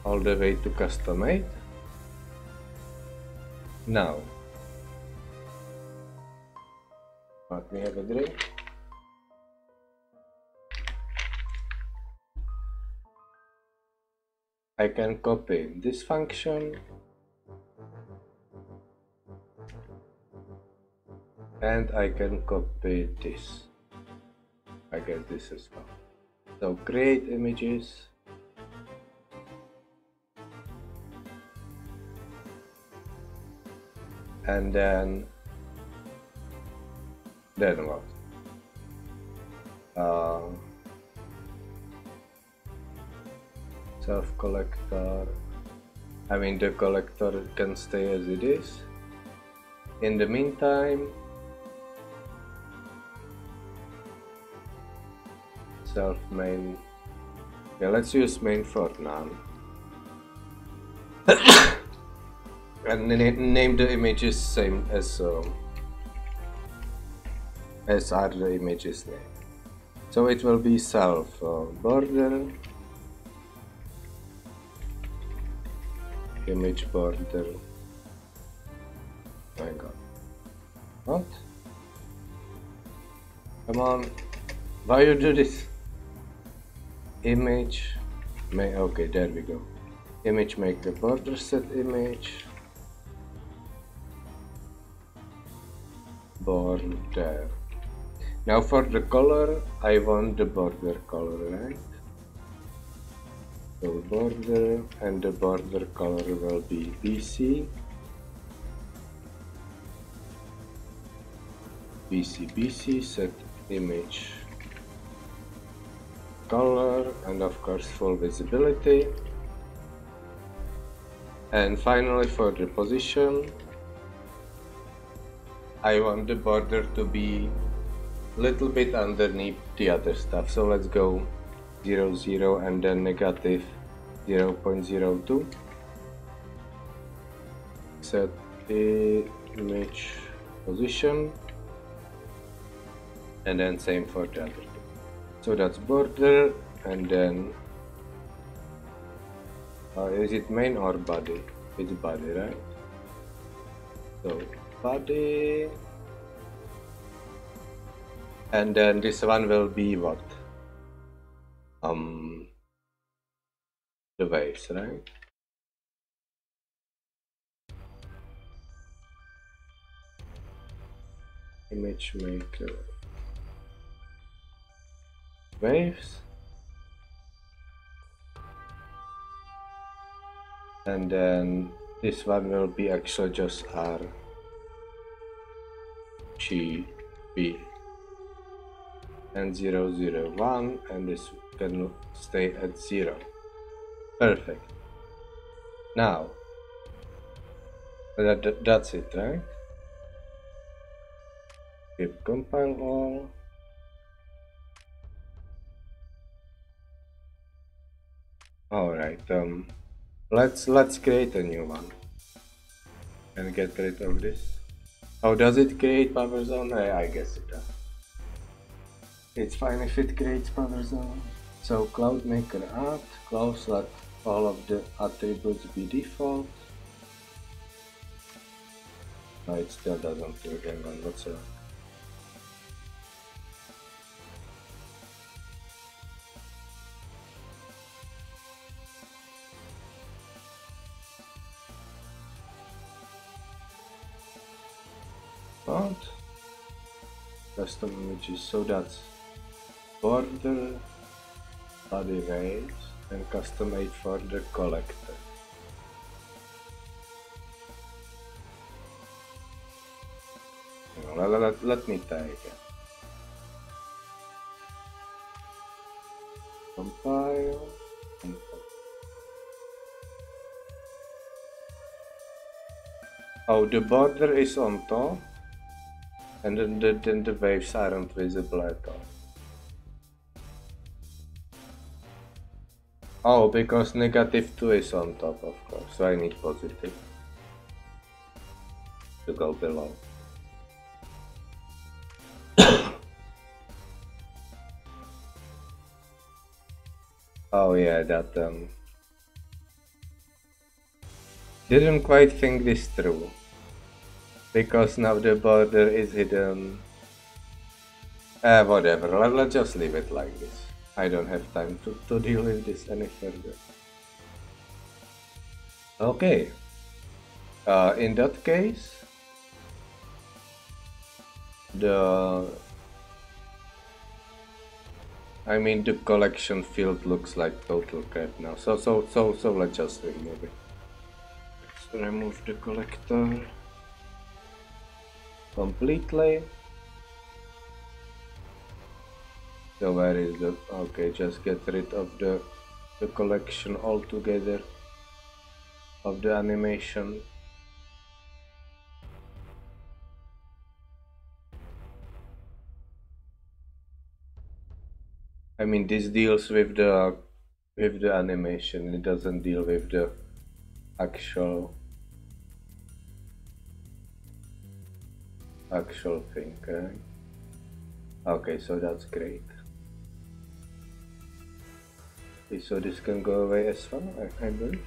All the way to custom made. Now, let me have a drink. I can copy this function and I can copy this. I get this as well. So create images. And then what? Self-collector. I mean, the collector can stay as it is. In the meantime, self main. Yeah, let's use main for now. And name the images same as are the images name. So it will be self border, image border. Oh my god. What? Come on. Why you do this? Image. Okay, there we go. Image maker border set image. Border. Now for the color, I want the border color, right? So border, and the border color will be BC. BC set image color, and of course full visibility. And finally for the position, I want the border to be a little bit underneath the other stuff. So let's go 0, 0 and then negative 0.02. Set image position. And then same for the other two. So that's border, and then is it main or body? It's body, right? So body, and then this one will be what? The waves, right? Image maker. Waves, and then this one will be actually just R G B and 0, 0, 1, and this can stay at 0. Perfect. Now that's it, right? Keep compile all. Alright, let's create a new one and get rid of this. How does it create power zone? I guess it does. It's fine if it creates power zone. So cloud maker add, close, let all of the attributes be default. No, it still doesn't work. Hang on, what's wrong? What? Custom images, so that's border, body waves, and custom made for the collector. Let me try again. Compile. Oh, the border is on top, and then the waves aren't visible at all. Oh, because -2 is on top, of course, so I need positive to go below. Oh yeah, that didn't quite think this through, because now the border is hidden. Whatever, let's just leave it like this. I don't have time to deal with this any further. Okay, in that case, The I mean the collection field looks like total crap now. So let's just remove it. Let's remove the collector completely. So where is the okay, just get rid of the collection altogether of the animation. I mean this deals with the animation, it doesn't deal with the actual thing, right? Okay, so that's great. Okay, so this can go away as well, I believe.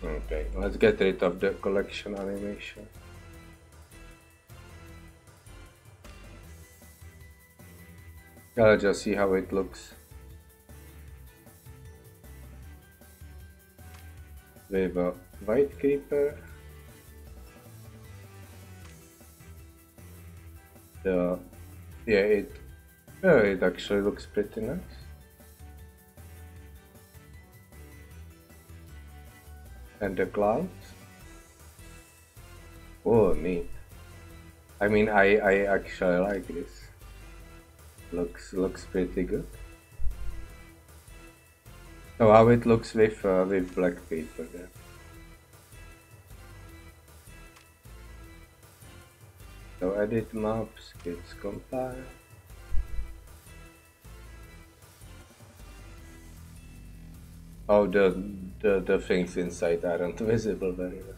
Okay, let's get rid of the collection animation. I'll just see how it looks with a white creeper. Yeah, it actually looks pretty nice. And the clouds. Oh, neat. I mean, I actually like this. Looks pretty good. So how it looks with black paper there. So edit maps, kids compile. Oh, the things inside aren't visible very well.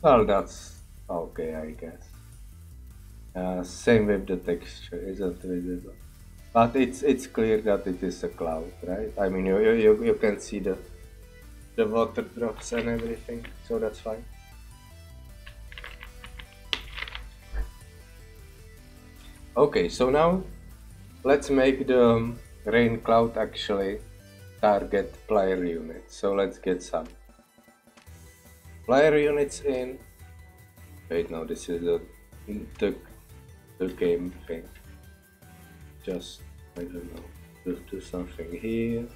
Well, that's okay, I guess. Same with the texture, isn't visible. But it's clear that it is a cloud, right? I mean, you can see the water drops and everything, so that's fine. Okay, so now let's make the rain cloud actually target player units. So let's get some player units in. Wait, no, this is the game thing. Just, I don't know, just do something here.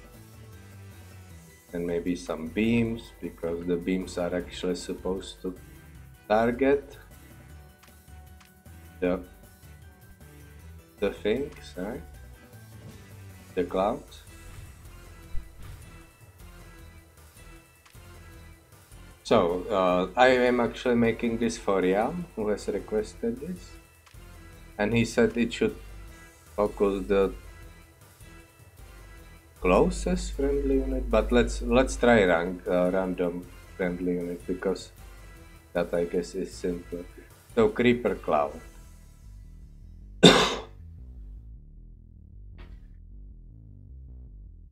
And maybe some beams, because the beams are actually supposed to target the things, right? The clouds. So I am actually making this for Yam, who has requested this, and he said it should focus the closest friendly unit, but let's try random friendly unit, because that I guess is simpler. So creeper cloud.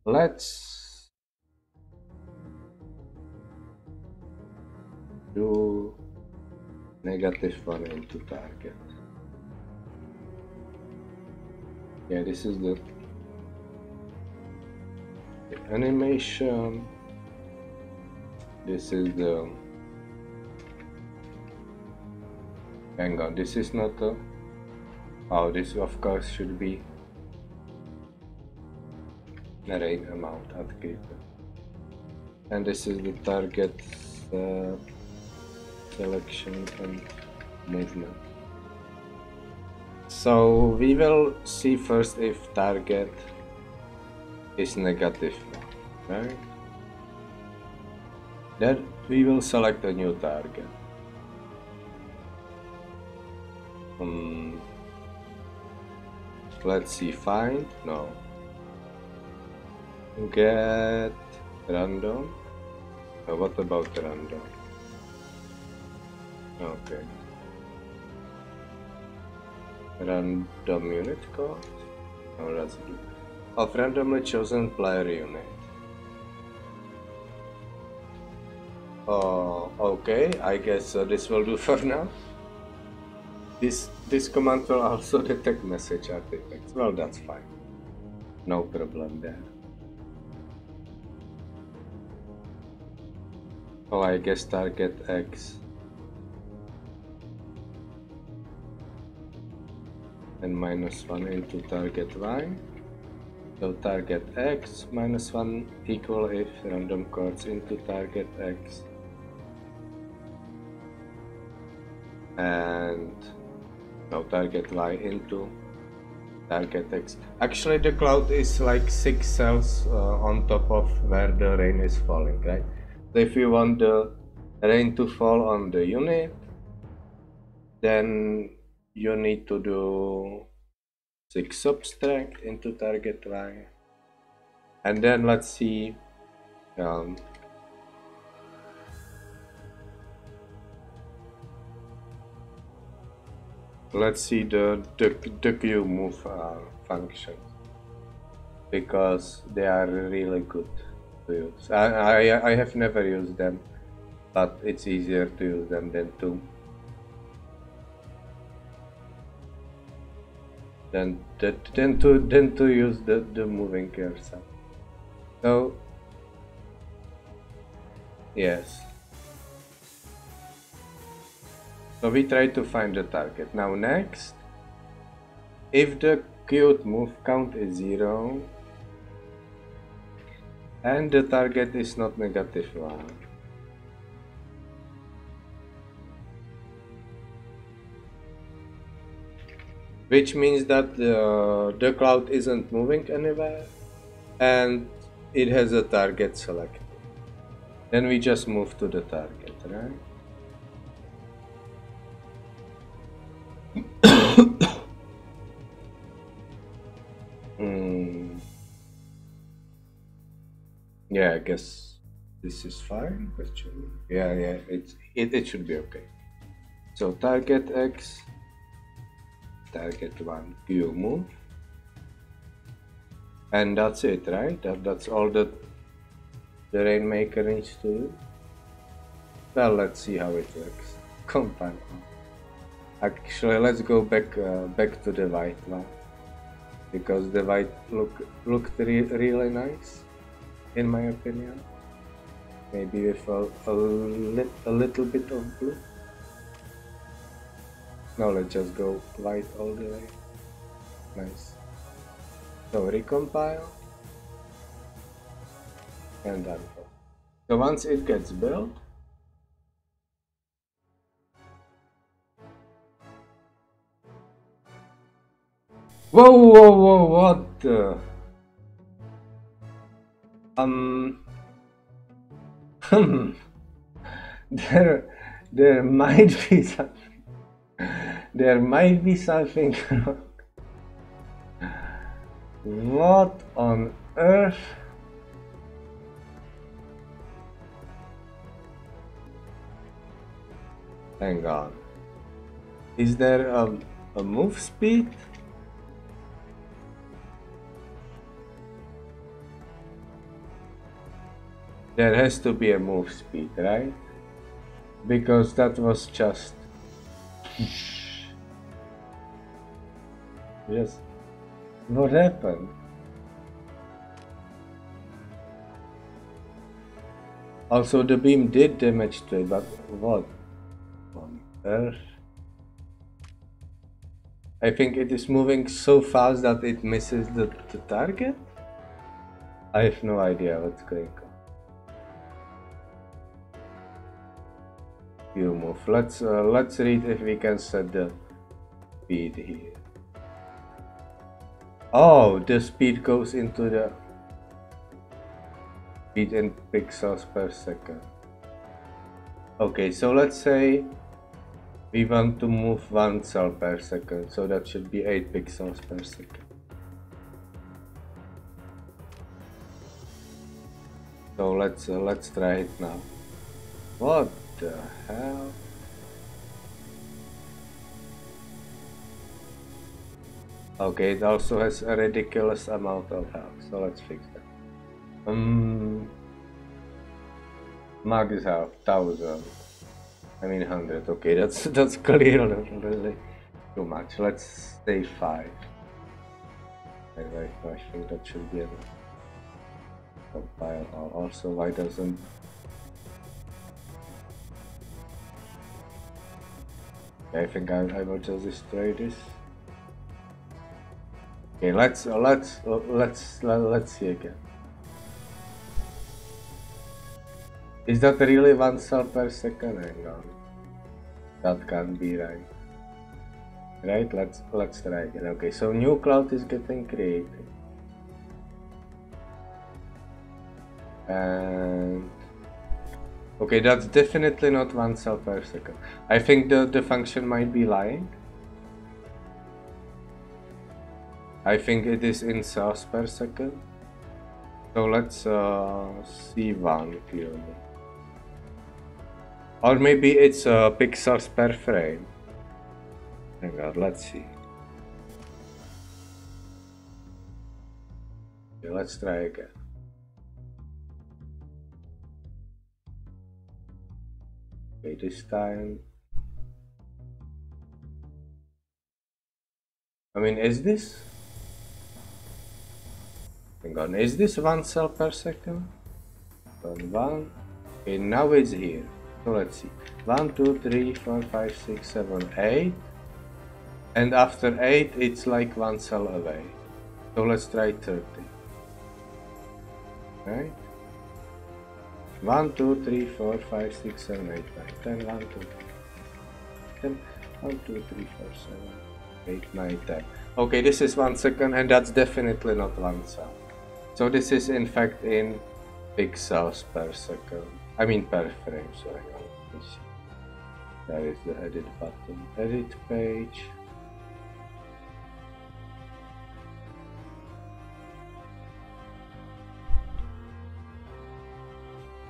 Let's do -1 into target. Yeah, this is the animation. This is the hang on, this is not a oh, this of course should be the rain amount at creeper. And this is the target selection and movement. So we will see first if target is -1, right? Then we will select a new target. Let's see, find, no. Get random. What about random? Okay. Random unit code? Oh, that's good. Of randomly chosen player unit. Okay, I guess this will do for now. This command will also detect message artifacts. Well, that's fine. No problem there. Oh, I guess target X. and -1 into target y. So target x -1 equal if random chords into target x. And now target y into target x. Actually the cloud is like 6 cells on top of where the rain is falling, right? So if you want the rain to fall on the unit, then you need to do 6 subtract into target y. And then let's see the Q move functions, because they are really good to use. I have never used them, but it's easier to use them than to use the moving cursor. So yes. So we try to find the target. Now next, if the queued move count is 0 and the target is not -1, which means that the cloud isn't moving anywhere and it has a target selected, then we just move to the target, right? Yeah, I guess this is fine. Yeah, it should be okay. So target X, target 1, Q move, and that's it, right? That's all that the Rainmaker needs to do. Well, let's see how it works. Compile. Actually, let's go back to the white one, because the white looked really nice, in my opinion. Maybe with a little bit of blue. Now let's just go white all the way. Nice. So recompile and done. So once it gets built, whoa, what the? There might be something. There might be something wrong. What on earth? Hang on. Is there a move speed? There has to be a move speed, right? Because that was just what happened? Also, the beam did damage to it, but what on earth? I think it is moving so fast that it misses the target? I have no idea what's going on. You move. Let's read if we can set the speed here. Oh, the speed goes into the speed in pixels per second. Okay, so let's say we want to move 1 cell per second, so that should be 8 pixels per second. So let's try it now. What the hell? Okay, it also has a ridiculous amount of health, so let's fix that. Max health 1000. I mean 100. Okay, that's clearly really too much. Let's say 5. I think that should be enough. Compile. Also, why doesn't? I think I will just destroy this. Okay, let's see again. Is that really 1 cell per second? Hang on. That can't be right. Right? Let's try again. Okay, so new cloud is getting created. And okay, that's definitely not 1 cell per second. I think the function might be lying. I think it is in cells per second. So let's see one purely. Or maybe it's pixels per frame. Hang on, let's see. Okay, let's try again. Okay, this time. I mean, is this? Hang on, is this 1 cell per second? 1. Okay, now it's here. So let's see. 1, 2, 3, 4, 5, 6, 7, 8. And after 8, it's like 1 cell away. So let's try 30. Right? 1, 2, 3, 4, 5, 6, 7, 8, 9, 10, 1, 2, 3, 10, 1, 2, 3, 4, 7, 8, 9, 10. Okay, this is 1 second, and that's definitely not 1 cell. So this is in fact in pixels per second. I mean per frame, sorry. Let's see. There is the edit button. Edit page.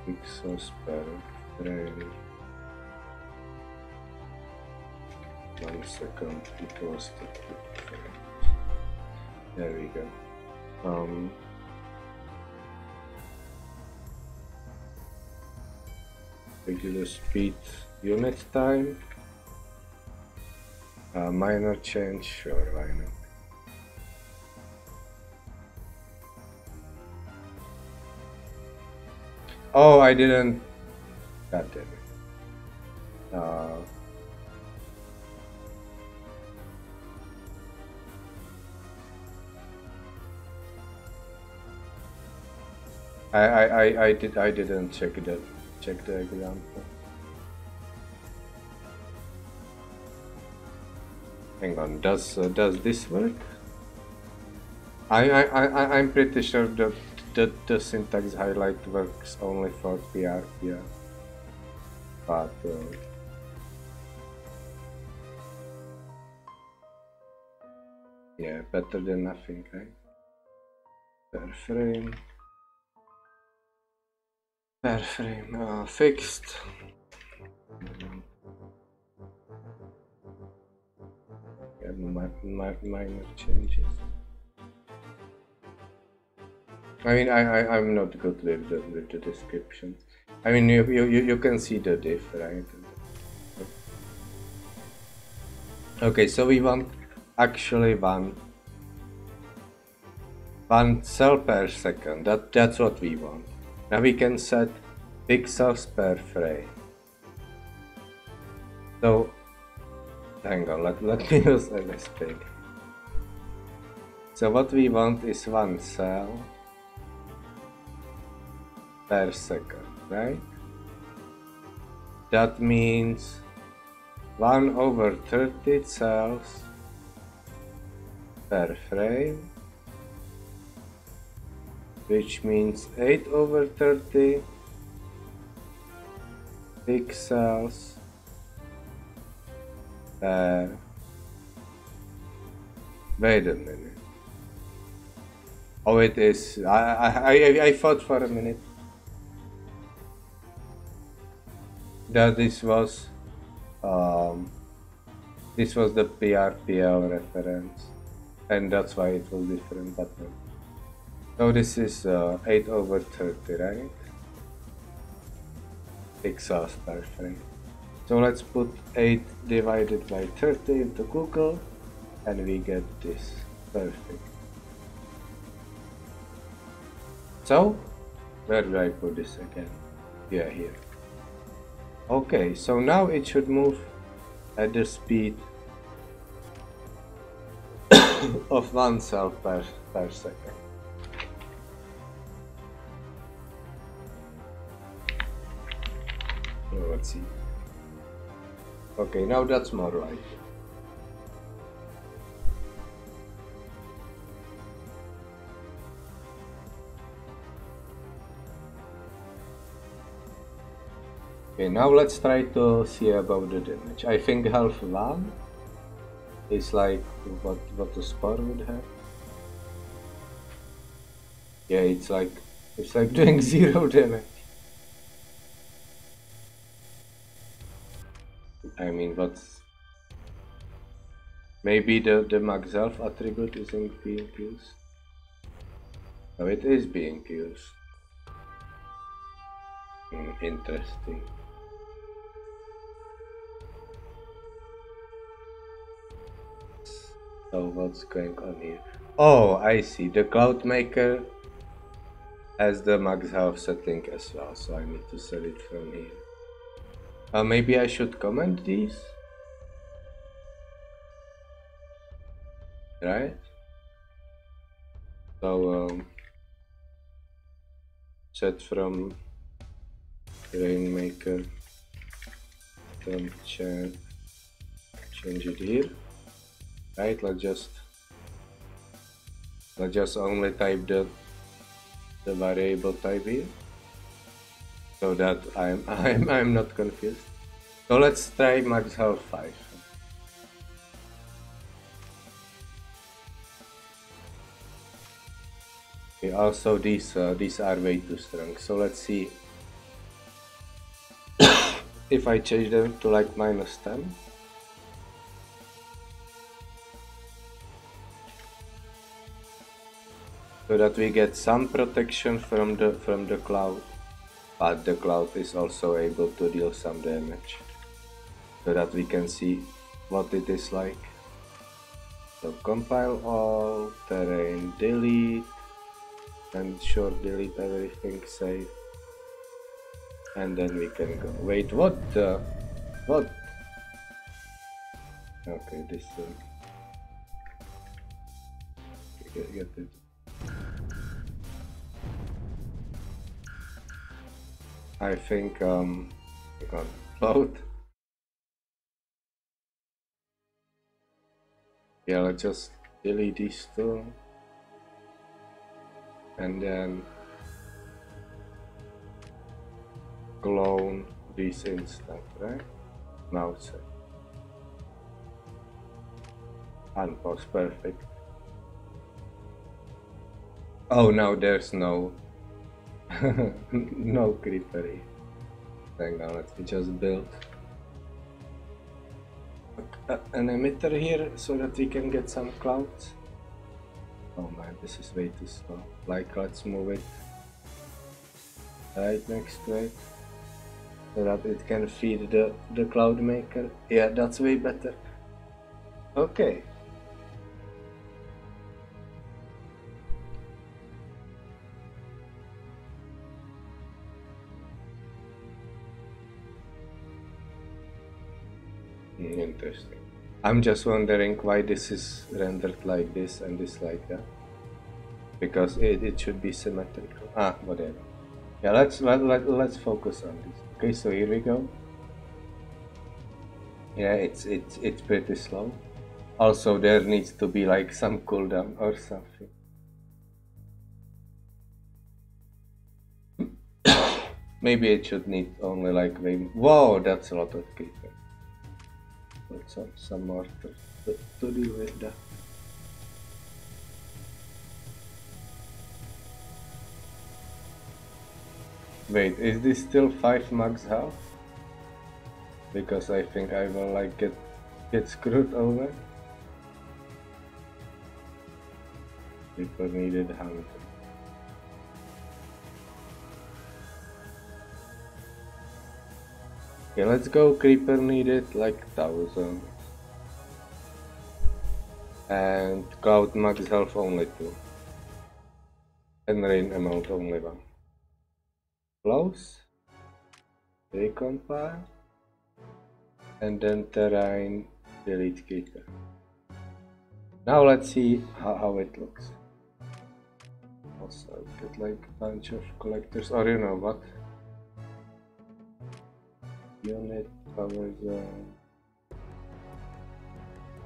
Pixels per frame. 1 second equals to 2 frames. There we go. Regular speed unit time. Minor change, sure, why not? Oh, I didn't. God damn it. I didn't check the example. Hang on, does this work? I'm pretty sure that the syntax highlight works only for PRPR, but yeah, better than nothing, right? Per frame. Per frame fixed. Yeah, minor changes. I mean, I'm not good with the description. I mean, you can see the diff, right? Okay, so we want actually one cell per second. That's what we want. Now we can set pixels per frame. So hang on, let me use MSP. So what we want is 1 cell per second, right? That means 1/30 cells per frame, which means 8/30 pixels per... Wait a minute. Oh, it is. I thought for a minute that this was the PRPL reference, and that's why it was different. But no. So this is 8/30, right? Pixels per frame. So let's put 8 divided by 30 into Google, and we get this. Perfect. So, where do I put this again? Yeah, here. Okay, so now it should move at the speed of 1 cell per second. Let's see. Okay, now that's more like. Okay, now let's try to see about the damage. I think half 1 is like what the spore would have. Yeah, it's like doing 0 damage. I mean, what's maybe the max health attribute isn't being used. No, it is being used. Interesting. So what's going on here? Oh, I see. The Cloudmaker has the max health setting as well, so I need to set it from here. Maybe I should comment these? Right? So, set from Rainmaker, then change it here. Right, let's just only type the variable type here, so that I'm not confused. So let's try max health 5. Okay, also these are way too strong. So let's see if I change them to like -10. So that we get some protection from the cloud, but the cloud is also able to deal some damage, so that we can see what it is like. So compile all, terrain delete, and short delete everything, save, and then we can go. Wait, what? Okay, this one. Get it. I think both. Yeah, let's just delete these two, and then clone this instant, right? Now set. Unpause, perfect. Oh, now there's no no creeper here. Hang on, let me just build an emitter here so that we can get some clouds. Oh man, this is way too slow. Like, let's move it right next to it so that it can feed the Cloudmaker. Yeah, that's way better. Okay. Interesting. I'm just wondering why this is rendered like this and this like that. Because it should be symmetrical. Whatever. Yeah, let's focus on this. Okay, so here we go. Yeah, it's pretty slow. Also, there needs to be like some cooldown or something. Maybe it should need only like maybe. Whoa, that's a lot of creeper. Put some more to deal with that. Wait, is this still 5 max health? Because I think I will like get screwed over. People needed 100. Okay, let's go. Creeper needed like 1000. And Cloud max health only 2. And rain amount only 1. Close. Recompile. And then terrain delete creeper. Now let's see how it looks. Also get like a bunch of collectors, or you know what? Unit power zone.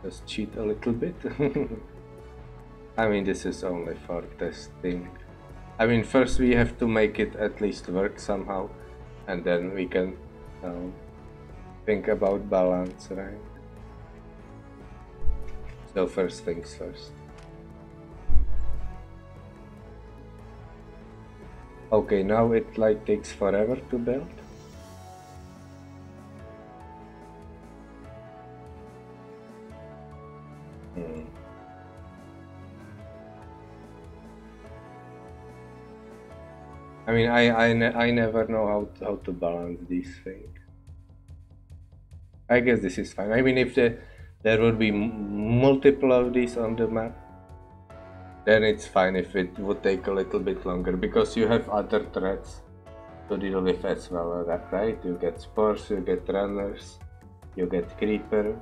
Just cheat a little bit. I mean, this is only for testing. I mean, first we have to make it at least work somehow, and then we can think about balance, right? So first things first. Okay, now it like takes forever to build. I mean, I never know how to balance these things. I guess this is fine. I mean, if there would be multiple of these on the map, then it's fine if it would take a little bit longer, because you have other threats to deal with as well, right? You get spores, you get runners, you get creeper,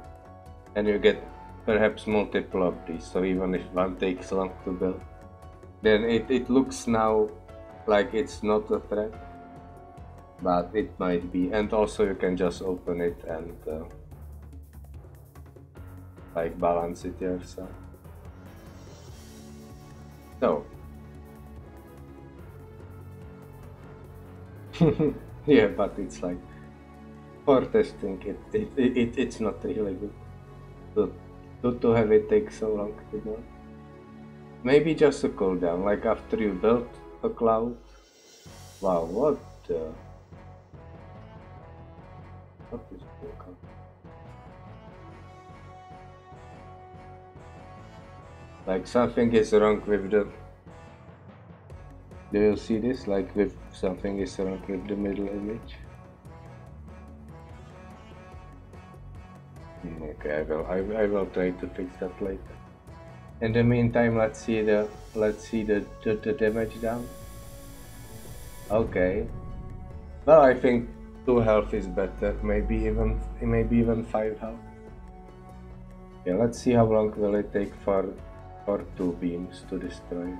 and you get perhaps multiple of these. So even if one takes long to build, then it looks now like it's not a threat, but it might be. And also you can just open it and like balance it yourself. So yeah, but it's like for testing it's not really good to have it take so long to build. Maybe just a cooldown, like after you build a cloud. Wow, what is broken? Like something is wrong with the... Do you see this? Like with something is wrong with the middle image. Okay, I will try to fix that later. In the meantime, let's see the damage down. Okay. Well, I think 2 health is better. Maybe even 5 health. Yeah, let's see how long will it take for 2 beams to destroy.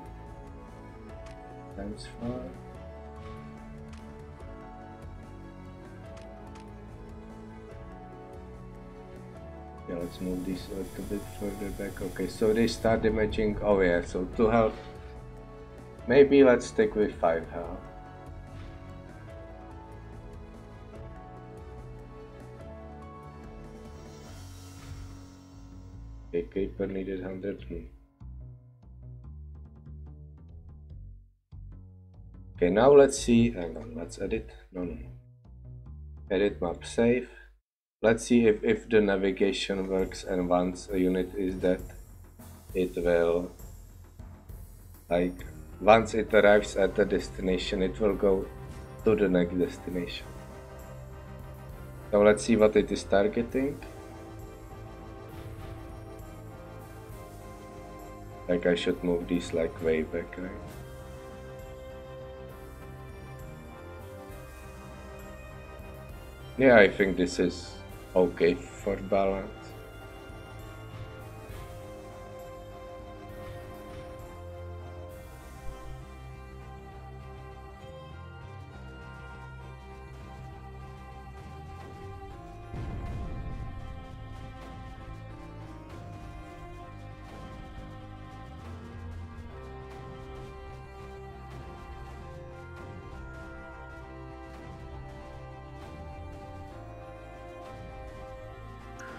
Times 4. Yeah, let's move this a little bit further back. Okay, so they start damaging. Oh yeah, so 2 health. Maybe let's stick with 5 health. Okay, Creeper needed 100. Okay, now let's see. Hang on, let's edit. No. Edit map save. Let's see if the navigation works, and once a unit is dead, it will, like, once it arrives at the destination, it will go to the next destination. So let's see what it is targeting. Like I should move these like way back, right? Yeah, I think this is okay for balance.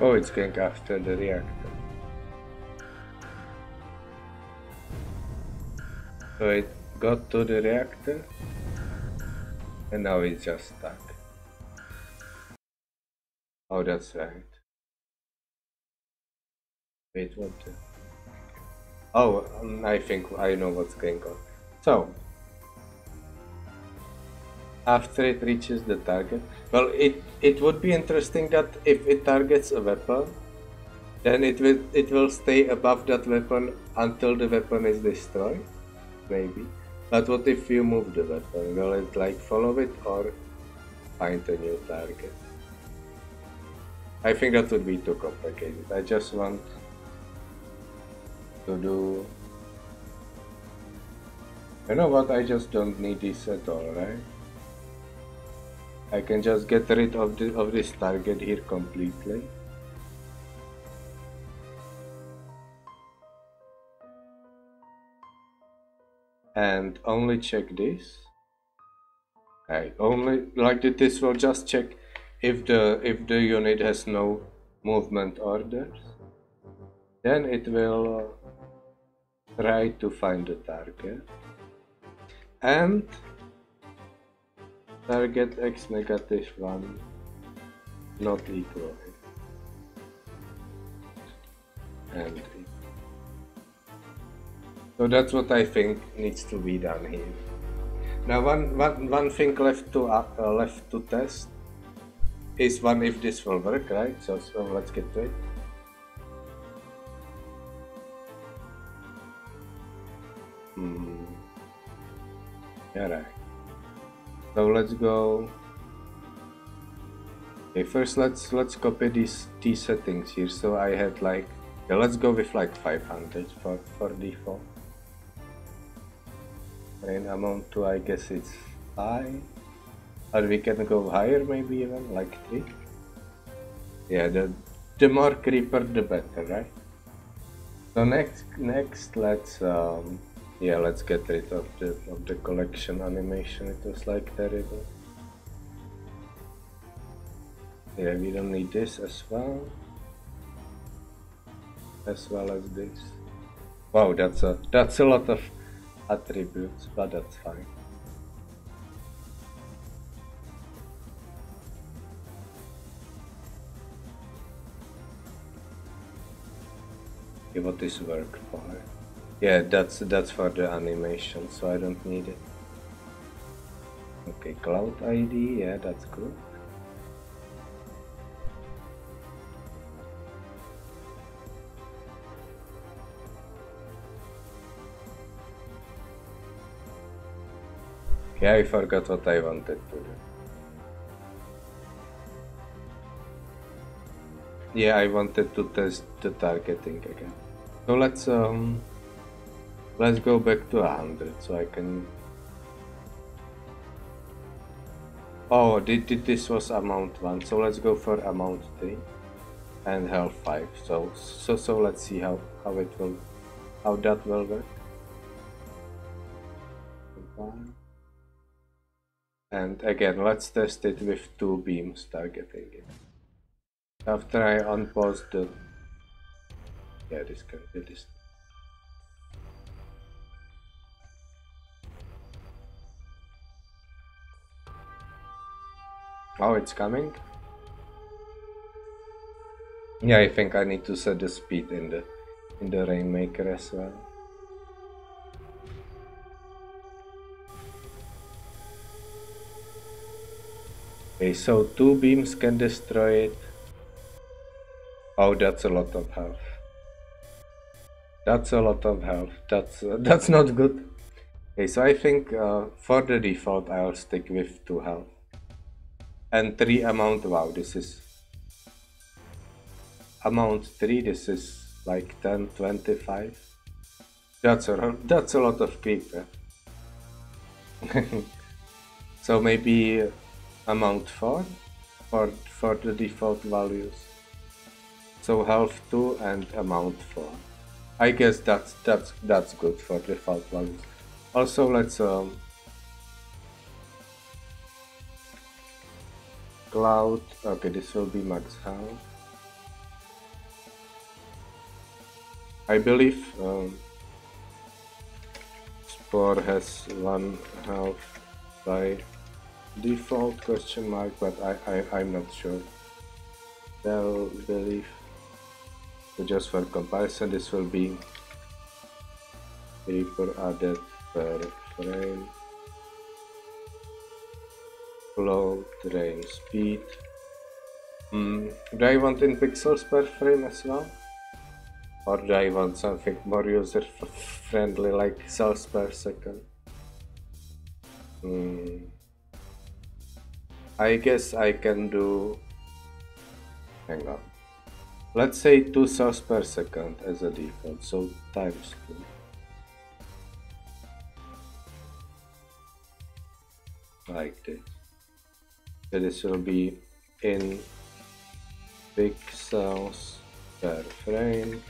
Oh, it's going after the reactor. So it got to the reactor, and now it's just stuck. Oh, that's right. Wait, what the... Oh, I think I know what's going on. So, after it reaches the target, well, it would be interesting that if it targets a weapon, then it will stay above that weapon until the weapon is destroyed, maybe. But what if you move the weapon? Will it like follow it or find a new target? I think that would be too complicated. I just want to do. You know what? I just don't need this at all, right? I can just get rid of this target here completely. And only check this. I only like that this will just check if the unit has no movement orders. Then it will try to find the target. And target x -1 not equal. And so that's what I think needs to be done here. Now one thing left to test is one if this will work, right? So let's get to it. Alright. So let's go. Okay, first let's copy these settings here. So I had like, yeah, let's go with like 500 for default. Rain amount to, I guess it's 5, or we can go higher, maybe even like 3. Yeah, the more creeper the better, right? So next let's yeah, let's get rid of the collection animation. It was like terrible. Yeah, we don't need this as well as this. Wow, that's a lot of attributes, but that's fine. Okay, what is work for? Yeah, that's for the animation, so I don't need it. Okay, cloud ID, yeah, that's good. Yeah, I forgot what I wanted to do. Yeah, I wanted to test the targeting again. So let's go back to 100 so I can. Oh, this was amount 1, so let's go for amount 3 and health 5. So let's see how that will work. And again, let's test it with 2 beams targeting it. After I unpause the, yeah, this can be this. Oh, it's coming. Yeah, I think I need to set the speed in the Rainmaker as well. Okay, so 2 beams can destroy it. Oh, that's a lot of health. That's a lot of health. That's not good. Okay, so I think for the default I'll stick with 2 health. And 3 amount, wow, this is amount 3, this is like 10, 25. That's a lot of creeper. So maybe amount 4 for the default values. So health 2 and amount 4. I guess that's good for default values. Also, let's cloud. Okay, this will be max health. I believe Spore has 1 health by default question mark, but I'm not sure. I'll believe. So just for comparison, this will be creeper added per frame, flow, terrain, speed. Do I want in pixels per frame as well? Or do I want something more user friendly like cells per second? I guess I can do. Hang on. let's say 2 cells per second as a default, so times 2. Like this. So this will be in pixels per frame,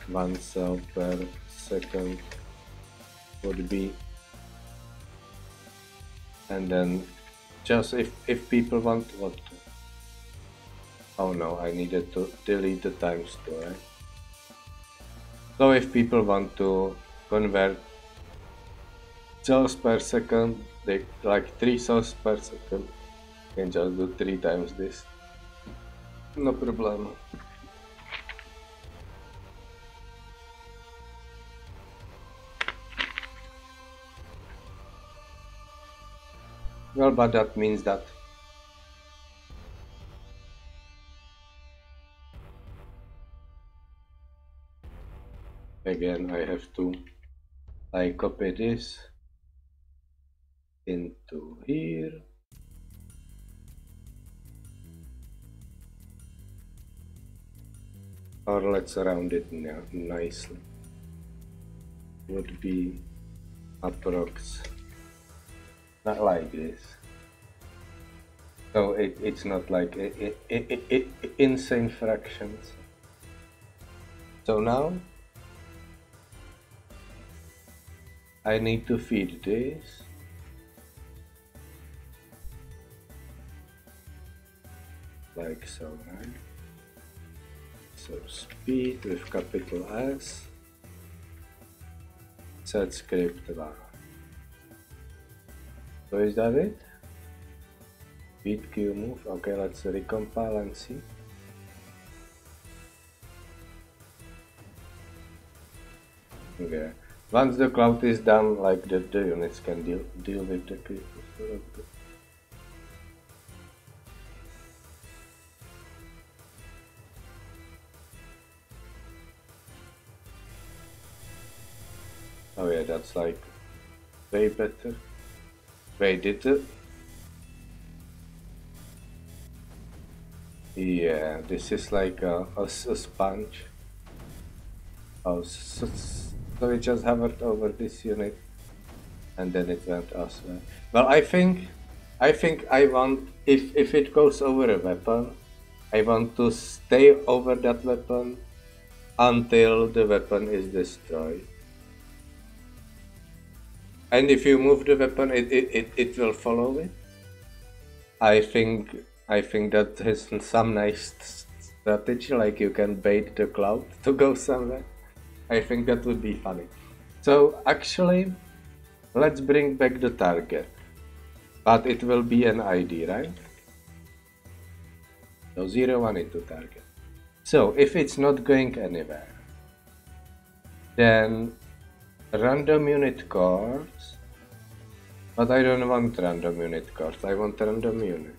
1 cell per second would be, and then just if people want what to, oh no, I needed to delete the times 2, right? So if people want to convert cells per second, they like 3 cells per second, can just do 3 times this, no problem. Well, but that means that again I have to copy this into here, or let's round it now nicely, would be approx, not like this, so it's not like insane fractions. So now I need to feed this like so, right? So speed with capital S, set script 1. So is that it? Feed queue move. Okay, let's recompile and see. Okay. Once the cloud is done, like the units can deal with the creepers. Oh yeah, that's like way better. Wait, did it? Yeah, this is like a sponge. Oh, so it just hovered over this unit, and then it went elsewhere. Well, I think I want, if it goes over a weapon, I want to stay over that weapon until the weapon is destroyed. And if you move the weapon, it will follow it. I think that is some nice strategy, like you can bait the cloud to go somewhere. I think that would be funny. So actually, let's bring back the target, but it will be an ID, right? So 0, 1 into target. So if it's not going anywhere, then random unit cards, but I don't want random unit cards, I want random unit.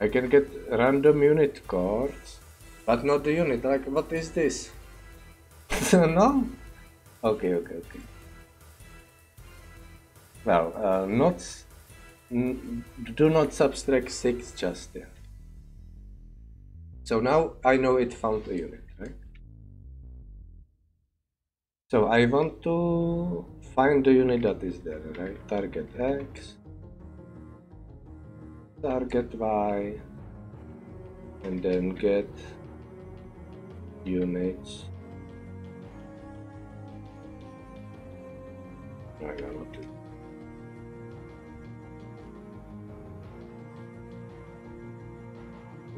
I can get random unit cards, but not the unit. Like, what is this? No? Okay. Well, do not subtract 6 just yet. So now I know it found a unit, right? So I want to find the unit that is there, right? Target X, target Y, and then get units. I don't know what to do.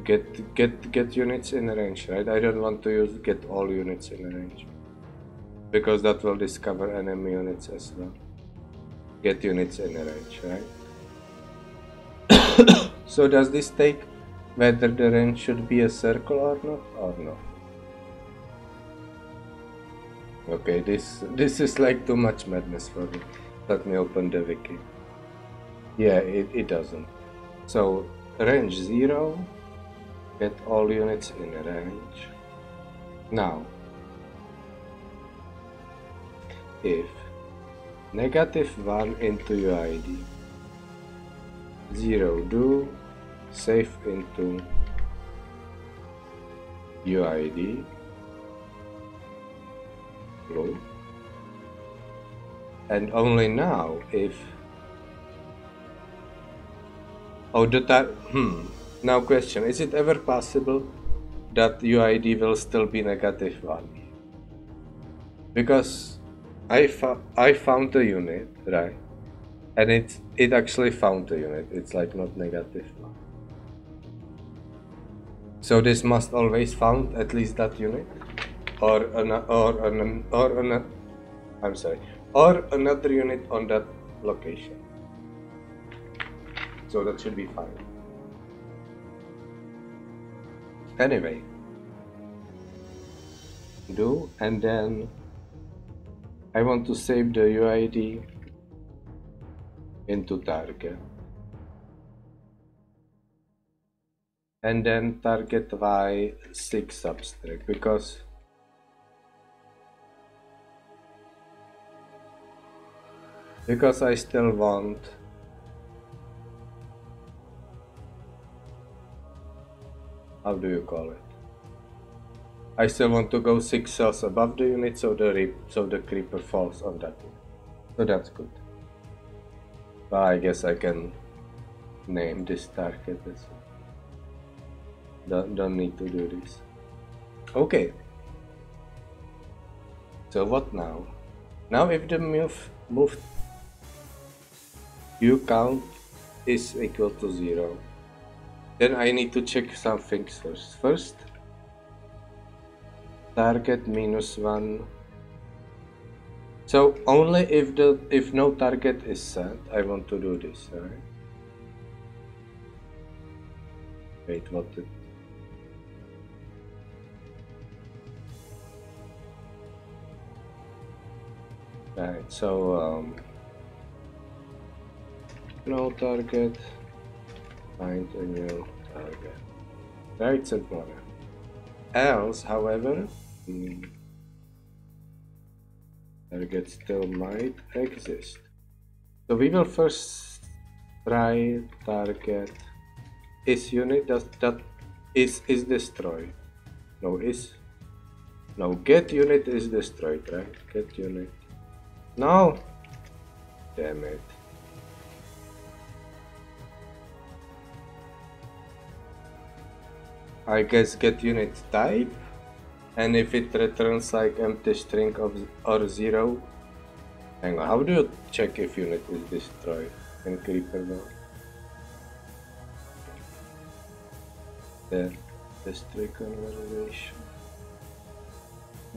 Get units in range, right? I don't want to use get all units in range, because that will discover enemy units as well. Get units in range, right? So does this take whether the range should be a circle or not? Okay, this is like too much madness for me. Let me open the wiki. Yeah, it doesn't. So range 0, get all units in range. Now, if -1 into UID. 0 do save into UID. Blue. And only now if now question, is it ever possible that UID will still be -1? Because I found the unit, right? And it actually found the unit. It's like not -1. So this must always found at least that unit, or another unit on that location. So that should be fine. Anyway, do, and then I want to save the UID into target, and then target y6 subtract, because I still want how do you call it? I still want to go 6 cells above the unit, so the creeper falls on that unit. So that's good. But I guess I can name this target as well. Don't need to do this. Okay. So what now? Now if the move U count is equal to 0, then I need to check some things first. First, target -1. So only if no target is set, I want to do this, right? Wait, what did... Right, so no target, find a new target. Right, simple. Else, however, target still might exist. So we will first try target is unit that is destroyed. No, get unit is destroyed, right? Get unit. No! Damn it. I guess get unit type, and if it returns like empty string or 0. Hang on, how do you check if unit is destroyed in Creeper mode? There, destroy conversation.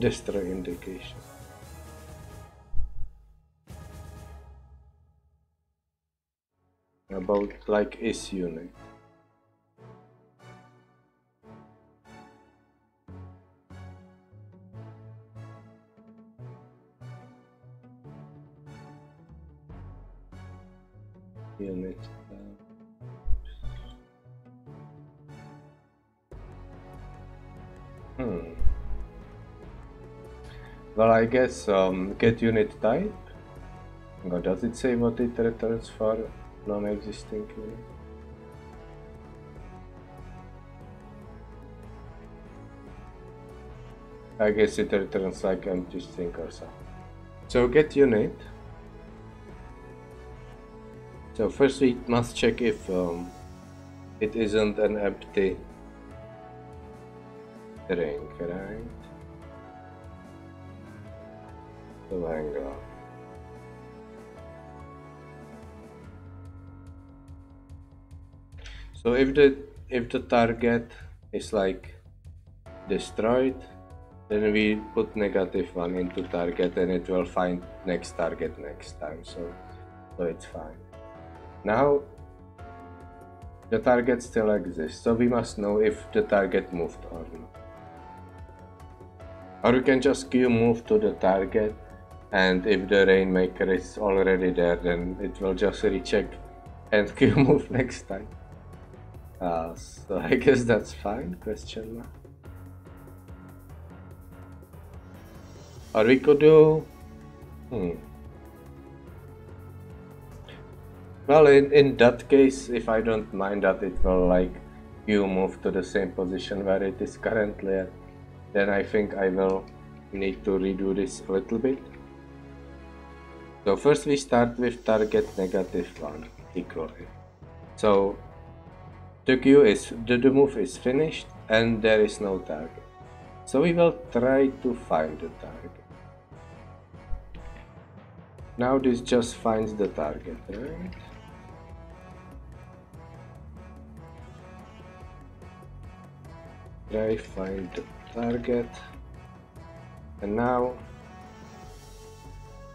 Destroy indication. About like is unit. Unit. Well, I guess get unit type. Does it say what it returns for non-existing unit? I guess it returns like empty string or something. So get unit. So first we must check if it isn't an empty string, right? So hang on. So if the target is like destroyed, then we put -1 into target and it will find next target next time, so it's fine. Now the target still exists, so we must know if the target moved or not. Or we can just Q move to the target, and if the Rainmaker is already there, then it will just recheck and Q move next time. So I guess that's fine, question mark. Or we could do... Well, in that case, if I don't mind that it will like you move to the same position where it is currently at, then I think I will need to redo this a little bit. So first we start with target -1 equally. So the move is finished and there is no target. So we will try to find the target. Now this just finds the target, right? Try find the target. And now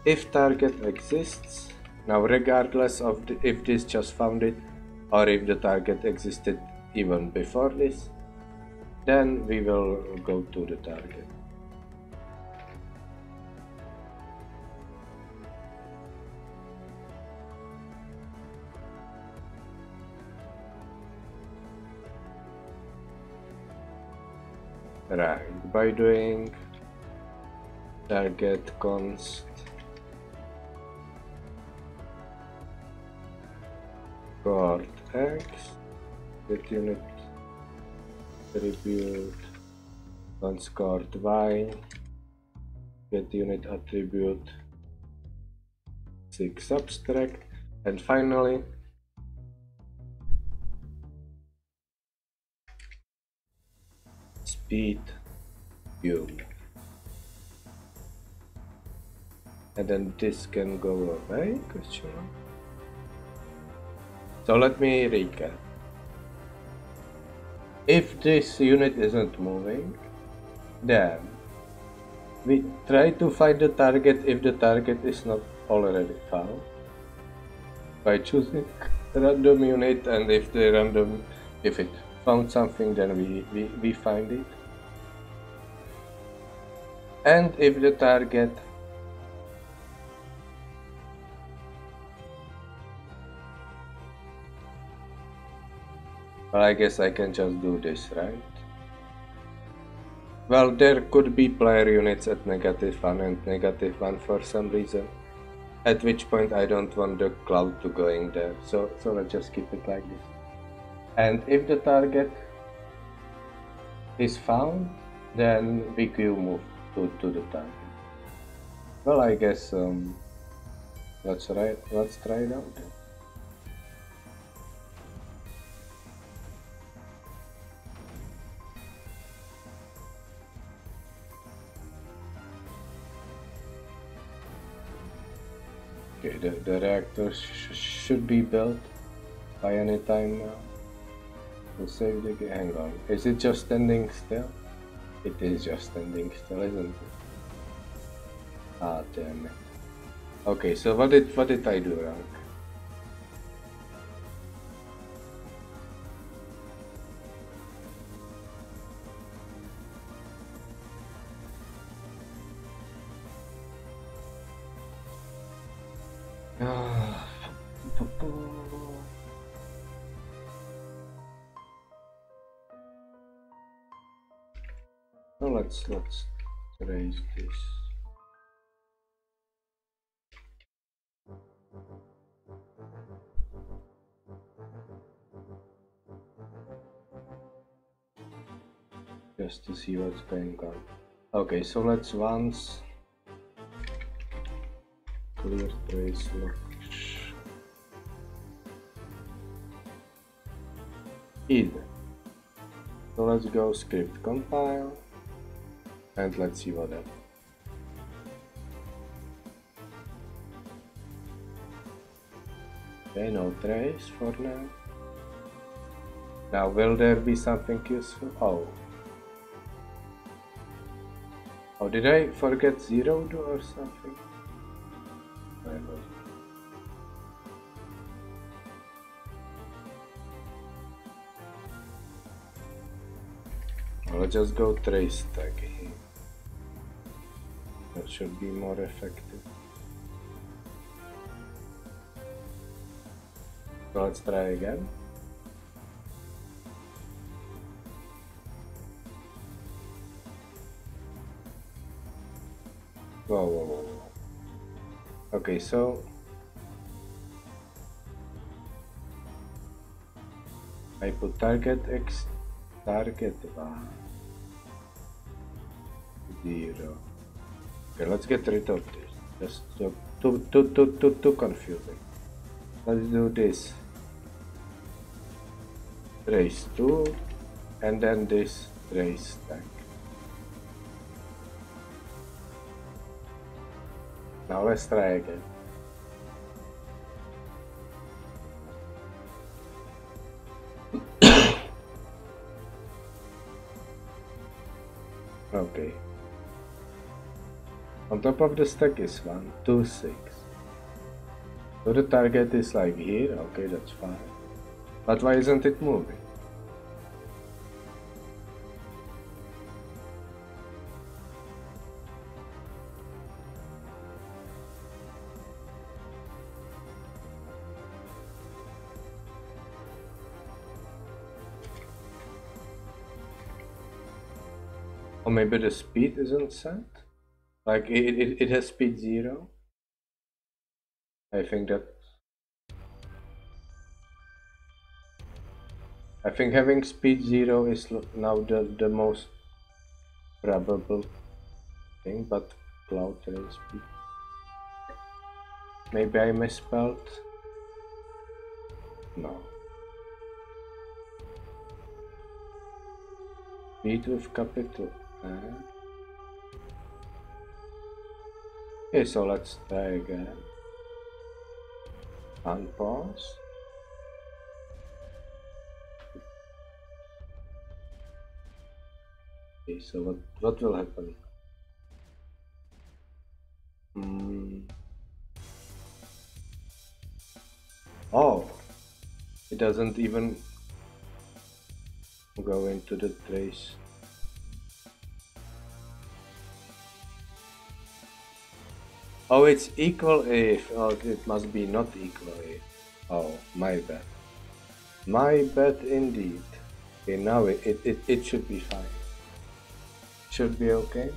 if target exists, now regardless of if this just found it or if the target existed even before this, then we will go to the target. Right, by doing target const guard x, get unit attribute const guard y, get unit attribute 6 subtract, and finally speed u. And then this can go away, question mark. So let me recap. If this unit isn't moving, then we try to find the target if the target is not already found by choosing random unit, and if it found something, then we find it. And if the target well, I guess I can just do this, right? Well, there could be player units at -1 and -1 for some reason, at which point I don't want the cloud to going there, so let's just keep it like this. And if the target is found, then we can move to the target. Well, I guess let's try it out then. Okay, the reactor should be built by any time now. We'll save the game. Hang on. Is it just standing still? It is just standing still, isn't it? Ah, damn it. Okay, so what did I do wrong? Well, let's erase this. Just to see what's going on. Okay, so let's once clear trace lock. Either. So let's go script compile and let's see what happens. Okay, no trace for now. Now will there be something useful? Oh, did I forget 0 or something? I'll just go trace tag here. That should be more effective. So let's try again. Whoa. Okay, so I put target x target 0. Okay, let's get rid of this. Just too confusing. Let's do this. Trace 2 and then this trace stack. Now let's try again. Okay. On top of the stack is 1, 2, 6. So the target is like here, okay, that's fine. But why isn't it moving? Or maybe the speed isn't set? Like it has speed 0? I think having speed 0 is now the most probable thing, but cloud train speed. Maybe I misspelled? No. Speed with capital R. Okay, so let's try again. Unpause. Okay, so what will happen? Oh, it doesn't even go into the trace. Oh, it's equal if. Oh, it must be not equal if. Oh, my bad. My bad indeed. Okay, now it should be fine. Should be okay.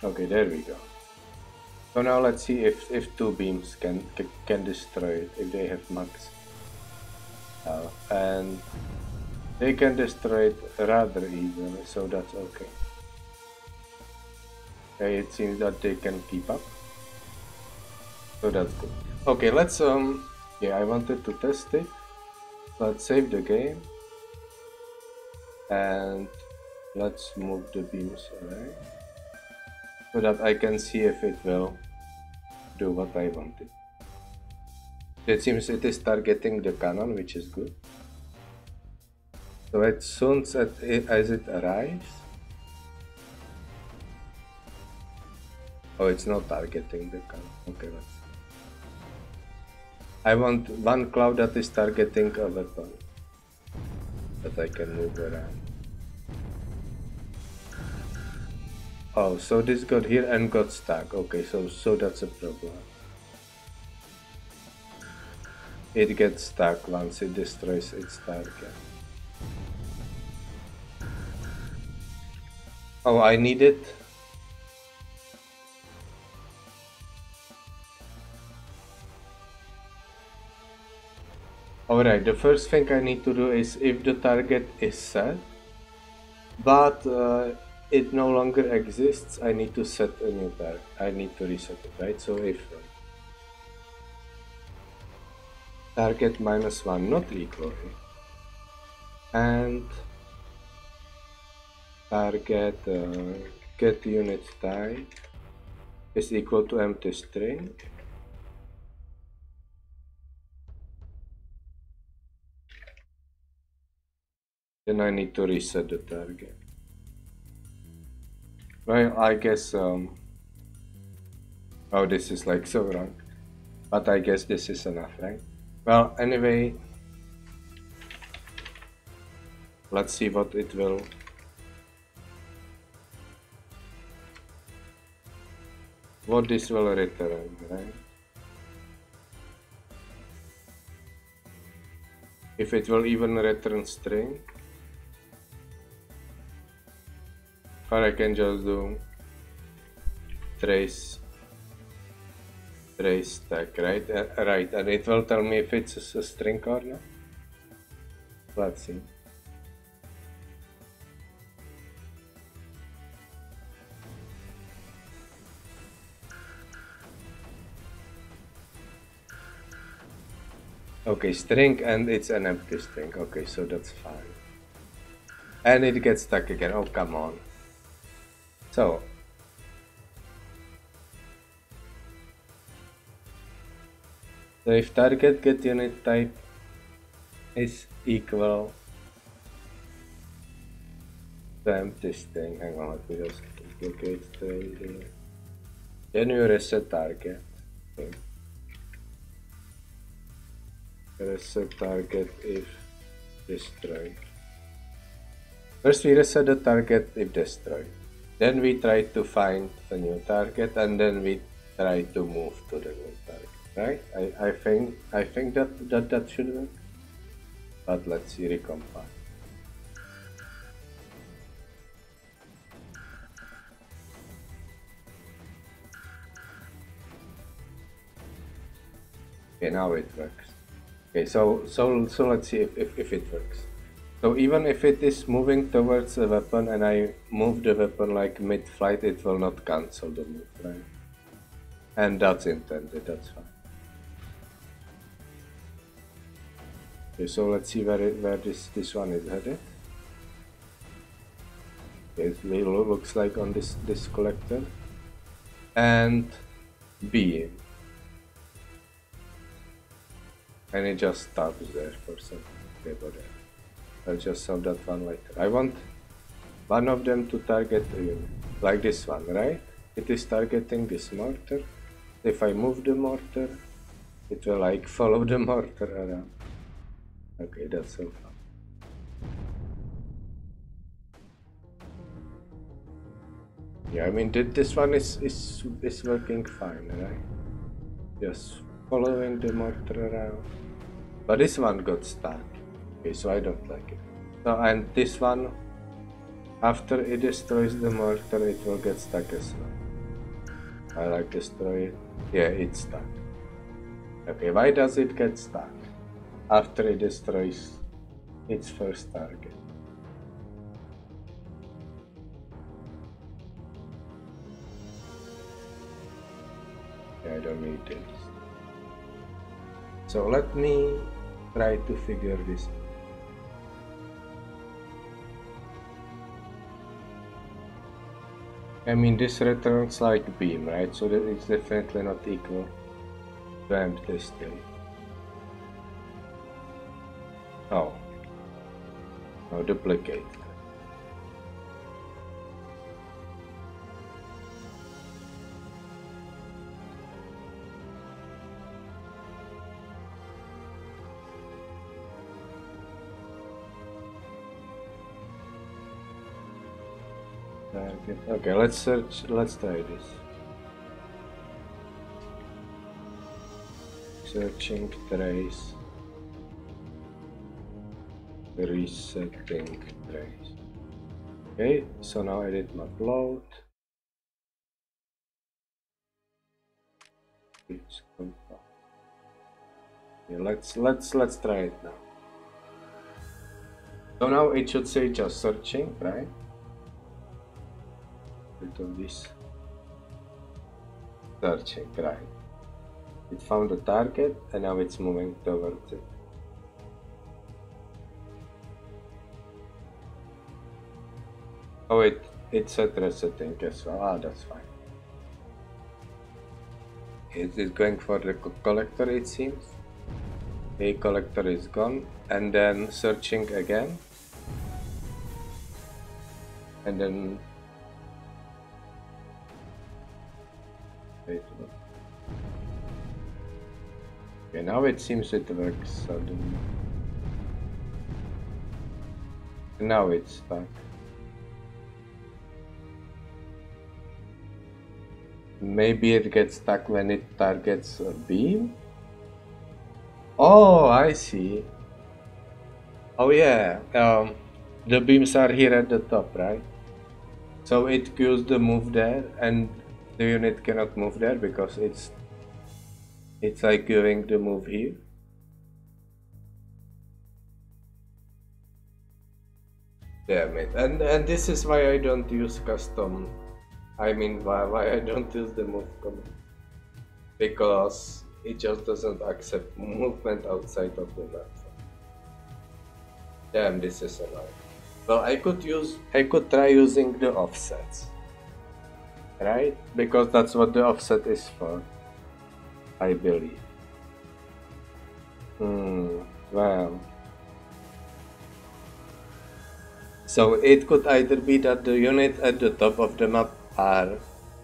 Okay, there we go. So now let's see if two beams can destroy it, if they have max. And they can destroy it rather easily, so that's okay. Okay, it seems that they can keep up, so that's good. Okay, let's yeah, I wanted to test it. Let's save the game and let's move the beams away so that I can see if it will do what I wanted. It seems it is targeting the cannon, which is good. So as soon as it arrives, oh, it's not targeting the cannon. Okay, let's see. I want one cloud that is targeting a weapon that I can move around. Oh, so this got here and got stuck. Okay, so that's a problem. It gets stuck once it destroys its target. Oh, I need it. Alright, the first thing I need to do is if the target is set, but it no longer exists, I need to set a new target. I need to reset it, right? So if target -1 not equal and target get unit type is equal to empty string, then I need to reset the target. Well, I guess oh, this is like so wrong, but I guess this is enough, right? Well, anyway, let's see what it will. What this will return, right? If it will even return string, or I can just do trace trace stack, right? Right, and it will tell me if it's a string or not. Let's see. Okay, string, and it's an empty string. Okay, so that's fine. And it gets stuck again. Oh, come on. So if target get unit type is equal to empty string, hang on, let me just duplicate string here. Then you reset target. Okay. Reset target if destroyed. First we reset the target if destroyed. Then we try to find a new target, and then we try to move to the new target. Right? I think that should work. But let's see, recompile. Okay, now it works. Okay, so let's see if it works. So even if it is moving towards a weapon and I move the weapon like mid-flight, it will not cancel the move, right? And that's intended, that's fine. Okay, so let's see where this one is headed. Okay, it looks like on this collector. And beam. And it just stops there for some. Okay, whatever. I'll just solve that one later. I want one of them to target a unit, like this one, right? It is targeting this mortar. If I move the mortar, it will like follow the mortar around. Okay, that's so fun. Yeah, I mean this one is working fine, right? Just following the mortar around. But this one got stuck. Okay, so I don't like it. So, and this one, after it destroys the mortar, it will get stuck as well. I like destroy it. Yeah, it's stuck. Okay, why does it get stuck? After it destroys its first target. Yeah, I don't need this. So let me try to figure this out. I mean, this returns like beam, right? So that it's definitely not equal to empty state. Oh. No, duplicate. Okay, let's search, let's try this. Searching trace. Resetting trace. Okay, so now edit map load. It's compiled. Yeah, let's try it now. So now it should say just searching, right? Of this searching, right? It found the target and now it's moving towards it. Oh, it set resetting as well. Ah, that's fine. It is going for the collector, it seems. A collector is gone, and then searching again, and then okay, now it seems it works suddenly. Now it's stuck. Maybe it gets stuck when it targets a beam? Oh, I see. Oh yeah, the beams are here at the top, right? So it queues the move there, and the unit cannot move there because it's It's like doing the move here. Damn it. And this is why I don't use custom. I mean, why I don't use the move command. Because it just doesn't accept movement outside of the map. Damn, this is annoying. Well, I could try using the offsets. Right? Because that's what the offset is for. I believe. Well. So it could either be that the units at the top of the map are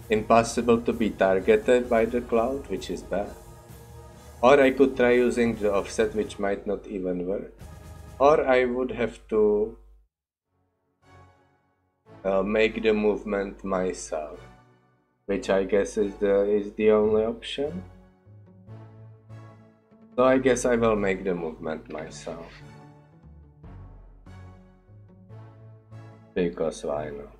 impossible to be targeted by the cloud, which is bad. Or I could try using the offset, which might not even work. Or I would have to make the movement myself, which I guess is the only option. So I guess I will make the movement myself. Because why not?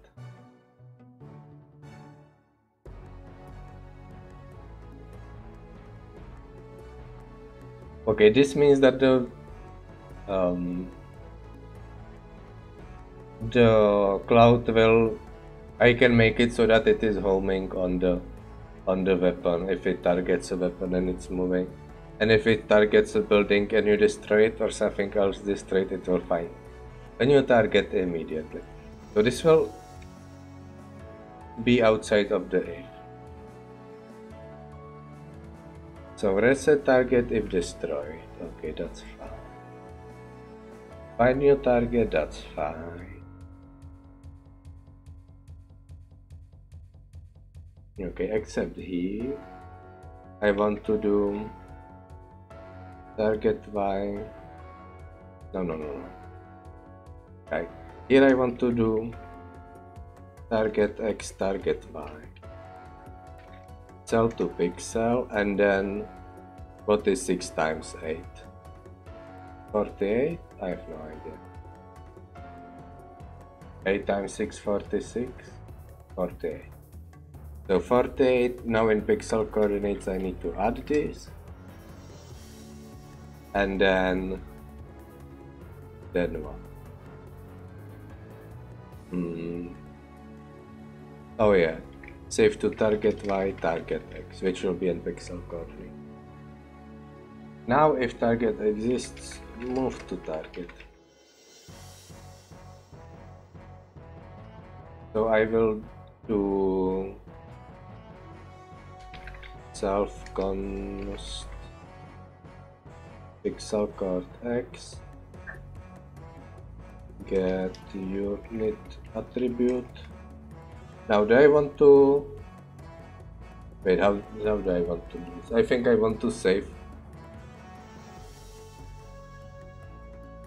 Okay, this means that the cloud will, I can make it so that it is homing on the weapon if it targets a weapon and it's moving. And if it targets a building and you destroy it or something else destroyed, it will find a new target immediately. So this will be outside of the air. So reset target if destroyed. Okay, that's fine. Find new target, that's fine. Okay, except here I want to do target Y. No. Okay. Here I want to do target X, target Y. Cell to pixel, and then what is 6 times 8? 48? I have no idea. 8 times 6, 46? 48. So 48, now in pixel coordinates I need to add this. And then what? Oh yeah, save to target Y, target X, which will be in pixel coordinate. Now if target exists, move to target. So I will do self-const pixel coord X, get unit attribute. Now do I want to wait, how do I want to do this? I think I want to save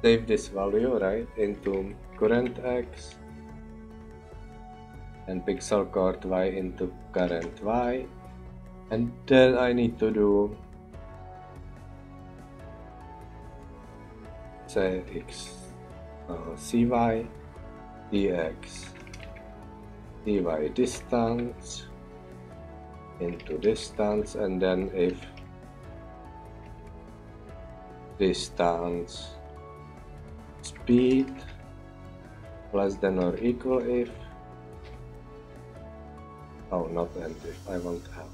this value, right, into current X and pixel coord Y into current Y, and then I need to do say X cy dx dy distance into distance, and then if distance speed less than or equal if, oh not and if, I want to have,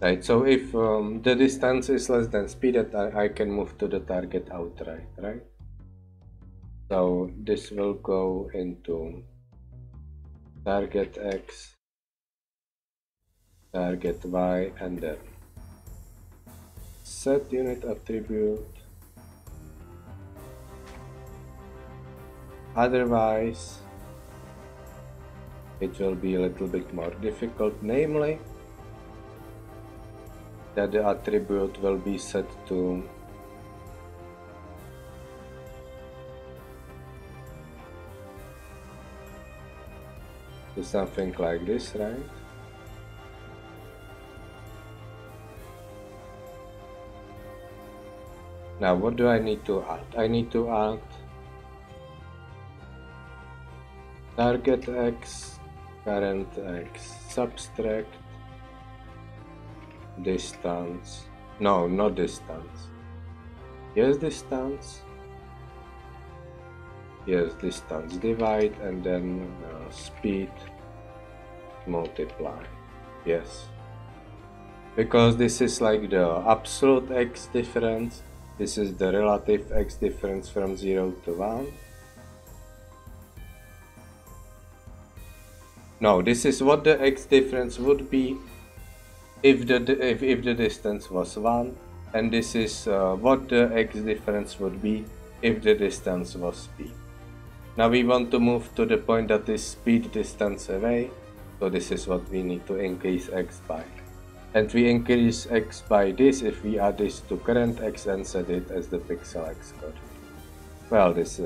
right, so if the distance is less than speed, that I can move to the target outright, right? So this will go into target X, target Y, and then set unit attribute. Otherwise, it will be a little bit more difficult, namely that the attribute will be set to something like this, right? Now what do I need to add? I need to add target X, current X, subtract distance No, not distance. Yes, distance. Yes, distance divide and then speed multiply. Yes. Because this is like the absolute x difference. This is the relative x difference from 0 to 1. No, this is what the x difference would be if the distance was 1, and this is what the x difference would be if the distance was p. Now we want to move to the point that is speed distance away, so this is what we need to increase x by. And we increase x by this if we add this to current x and set it as the pixel x code. Well, this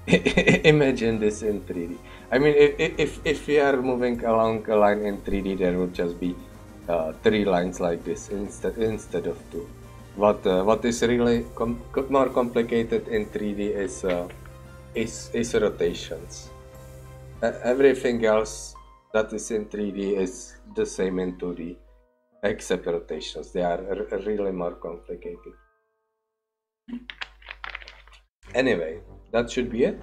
imagine this in 3D. I mean, if we are moving along a line in 3D, there would just be 3 lines like this instead of 2. What is really more complicated in 3D is rotations. Everything else that is in 3D is the same in 2D, except rotations. They are really more complicated. Anyway, that should be it.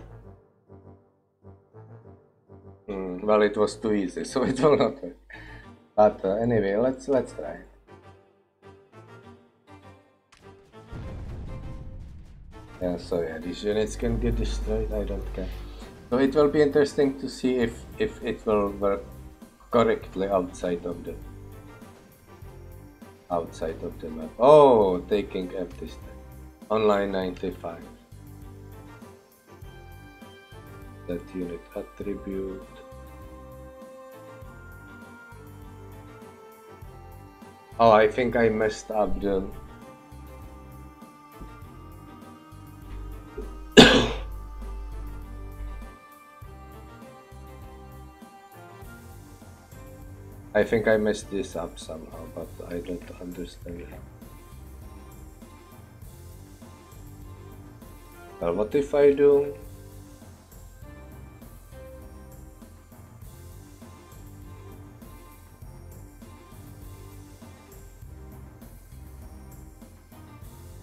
Well, it was too easy, so it will not work. But anyway, let's try. Yeah, so yeah, these units can get destroyed. I don't care. So it will be interesting to see if it will work correctly outside of the map. Oh, taking F this time. Online 95. That unit attribute. Oh, I think I messed up the. I think I messed this up somehow, but I don't understand how. Well, what if I do?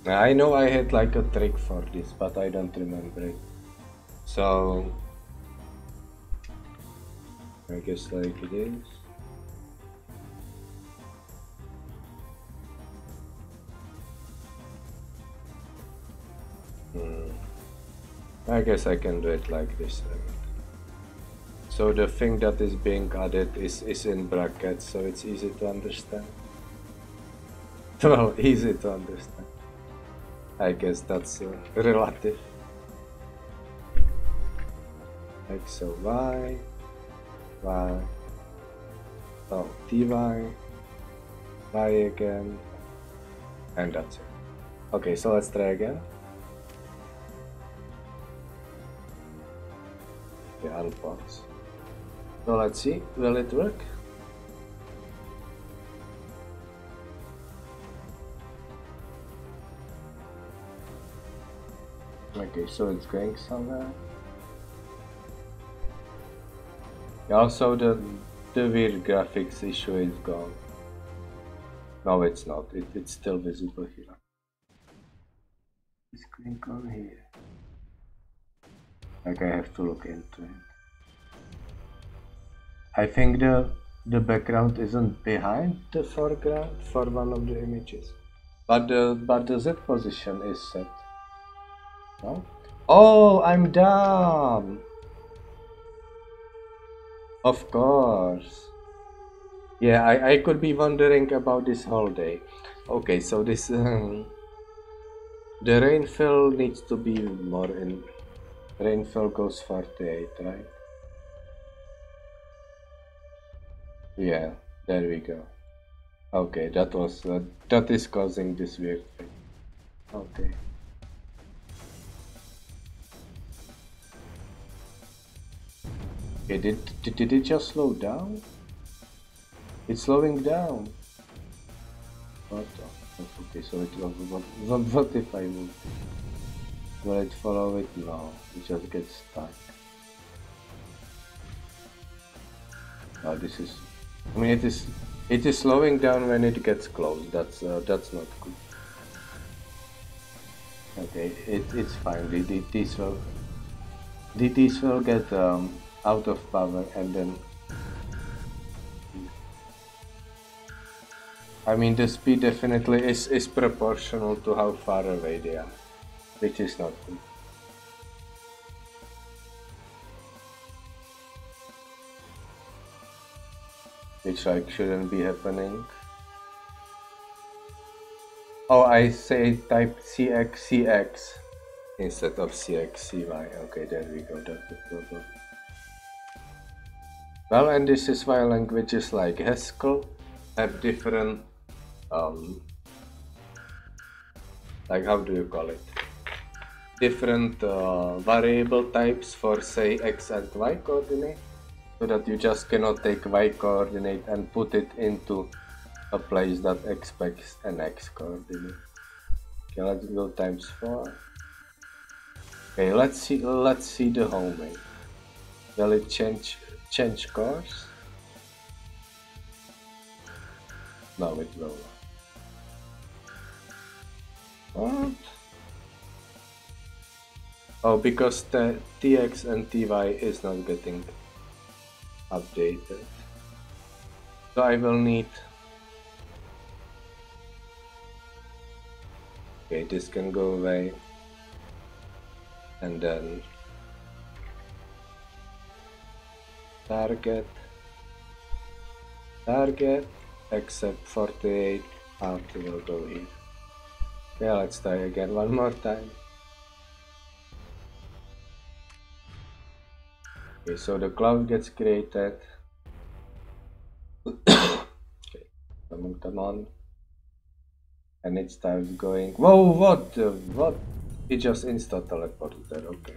I know I had like a trick for this, but I don't remember it. So I guess like this. I guess I can do it like this. So the thing that is being added is in brackets, so it's easy to understand. Well, easy to understand. I guess that's relative. Like so, y, oh, dy, y again, and that's it. Okay, so let's try again. Yeah, I'll pause. So let's see, will it work? Okay, so it's going somewhere. Also, the weird graphics issue is gone. No, it's not. It's still visible here. Let's click on here. Like I have to look into it. I think the background isn't behind the foreground for one of the images, but the Z position is set. No? Oh, I'm dumb. Of course. Yeah, I could be wondering about this whole day. Okay, so this the rainfall needs to be more in. Rainfall goes 48, right? Yeah, there we go. Okay, that is causing this weird thing. Okay. Okay, did it just slow down? It's slowing down. What? Okay, so what if I move? Will it follow it? No, it just gets stuck. Oh, this is. I mean, It is slowing down when it gets close. That's not good. Okay, it's fine. These will get out of power, and then I mean the speed definitely is proportional to how far away they are, which is not good. Which like shouldn't be happening. Oh, I say type CX instead of CXCY. Okay, there we go. That's the problem. Well, and this is why languages like Haskell have different, like how do you call it? Different variable types for say X and Y coordinate, so that you just cannot take Y coordinate and put it into a place that expects an X coordinate. Okay, let's go times 4. Okay, let's see the home way. Will it change course? No, it will not. What? Oh, because the TX and TY is not getting updated. So I will need... Okay, this can go away. And then... Target, except 48, out will go here. Yeah, let's try again one more time. Okay, so the cloud gets created. Okay, come on. And it starts going. Whoa, what? What? It just insta-teleported there, okay.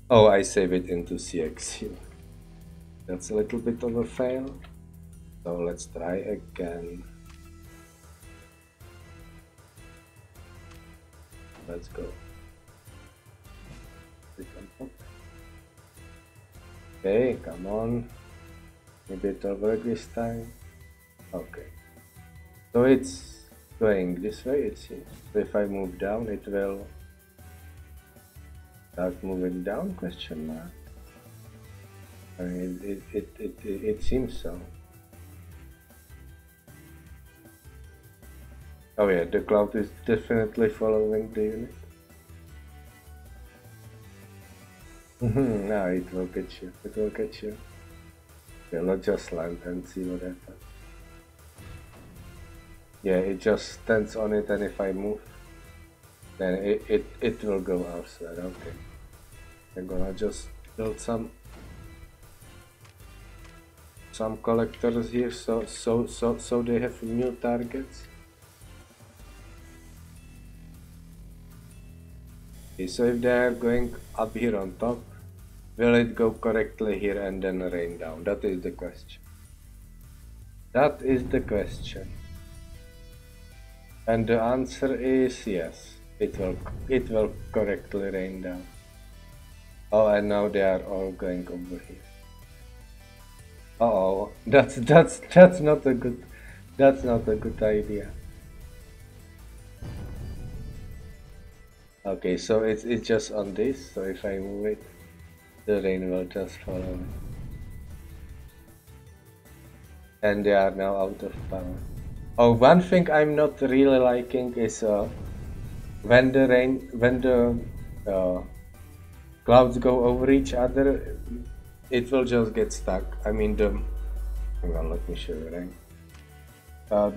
Oh, I save it into CXC. That's a little bit of a fail. So let's try again. Let's go. Okay, come on. Maybe it'll work this time. Okay. So it's going this way, it seems. So if I move down, it will start moving down, question mark. I mean, it seems so. Oh yeah, the cloud is definitely following the unit. Now it will get you, Okay, let's just land and see what happens. Yeah, it just stands on it, and if I move, then it will go outside. Okay. I'm gonna just build some collectors here, so they have new targets. Okay, so if they are going up here on top, will it go correctly here and then rain down? That is the question. That is the question. And the answer is yes. It will correctly rain down. Oh, and now they are all going over here. Uh-oh, that's not a good idea. Okay, so it's just on this, so if I move it, the rain will just follow it. And they are now out of power. Oh, one thing I'm not really liking is when the clouds go over each other, it will just get stuck. I mean hang on, let me show you, right?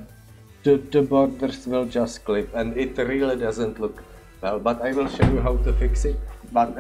The borders will just clip, and it really doesn't look well, but I will show you how to fix it. But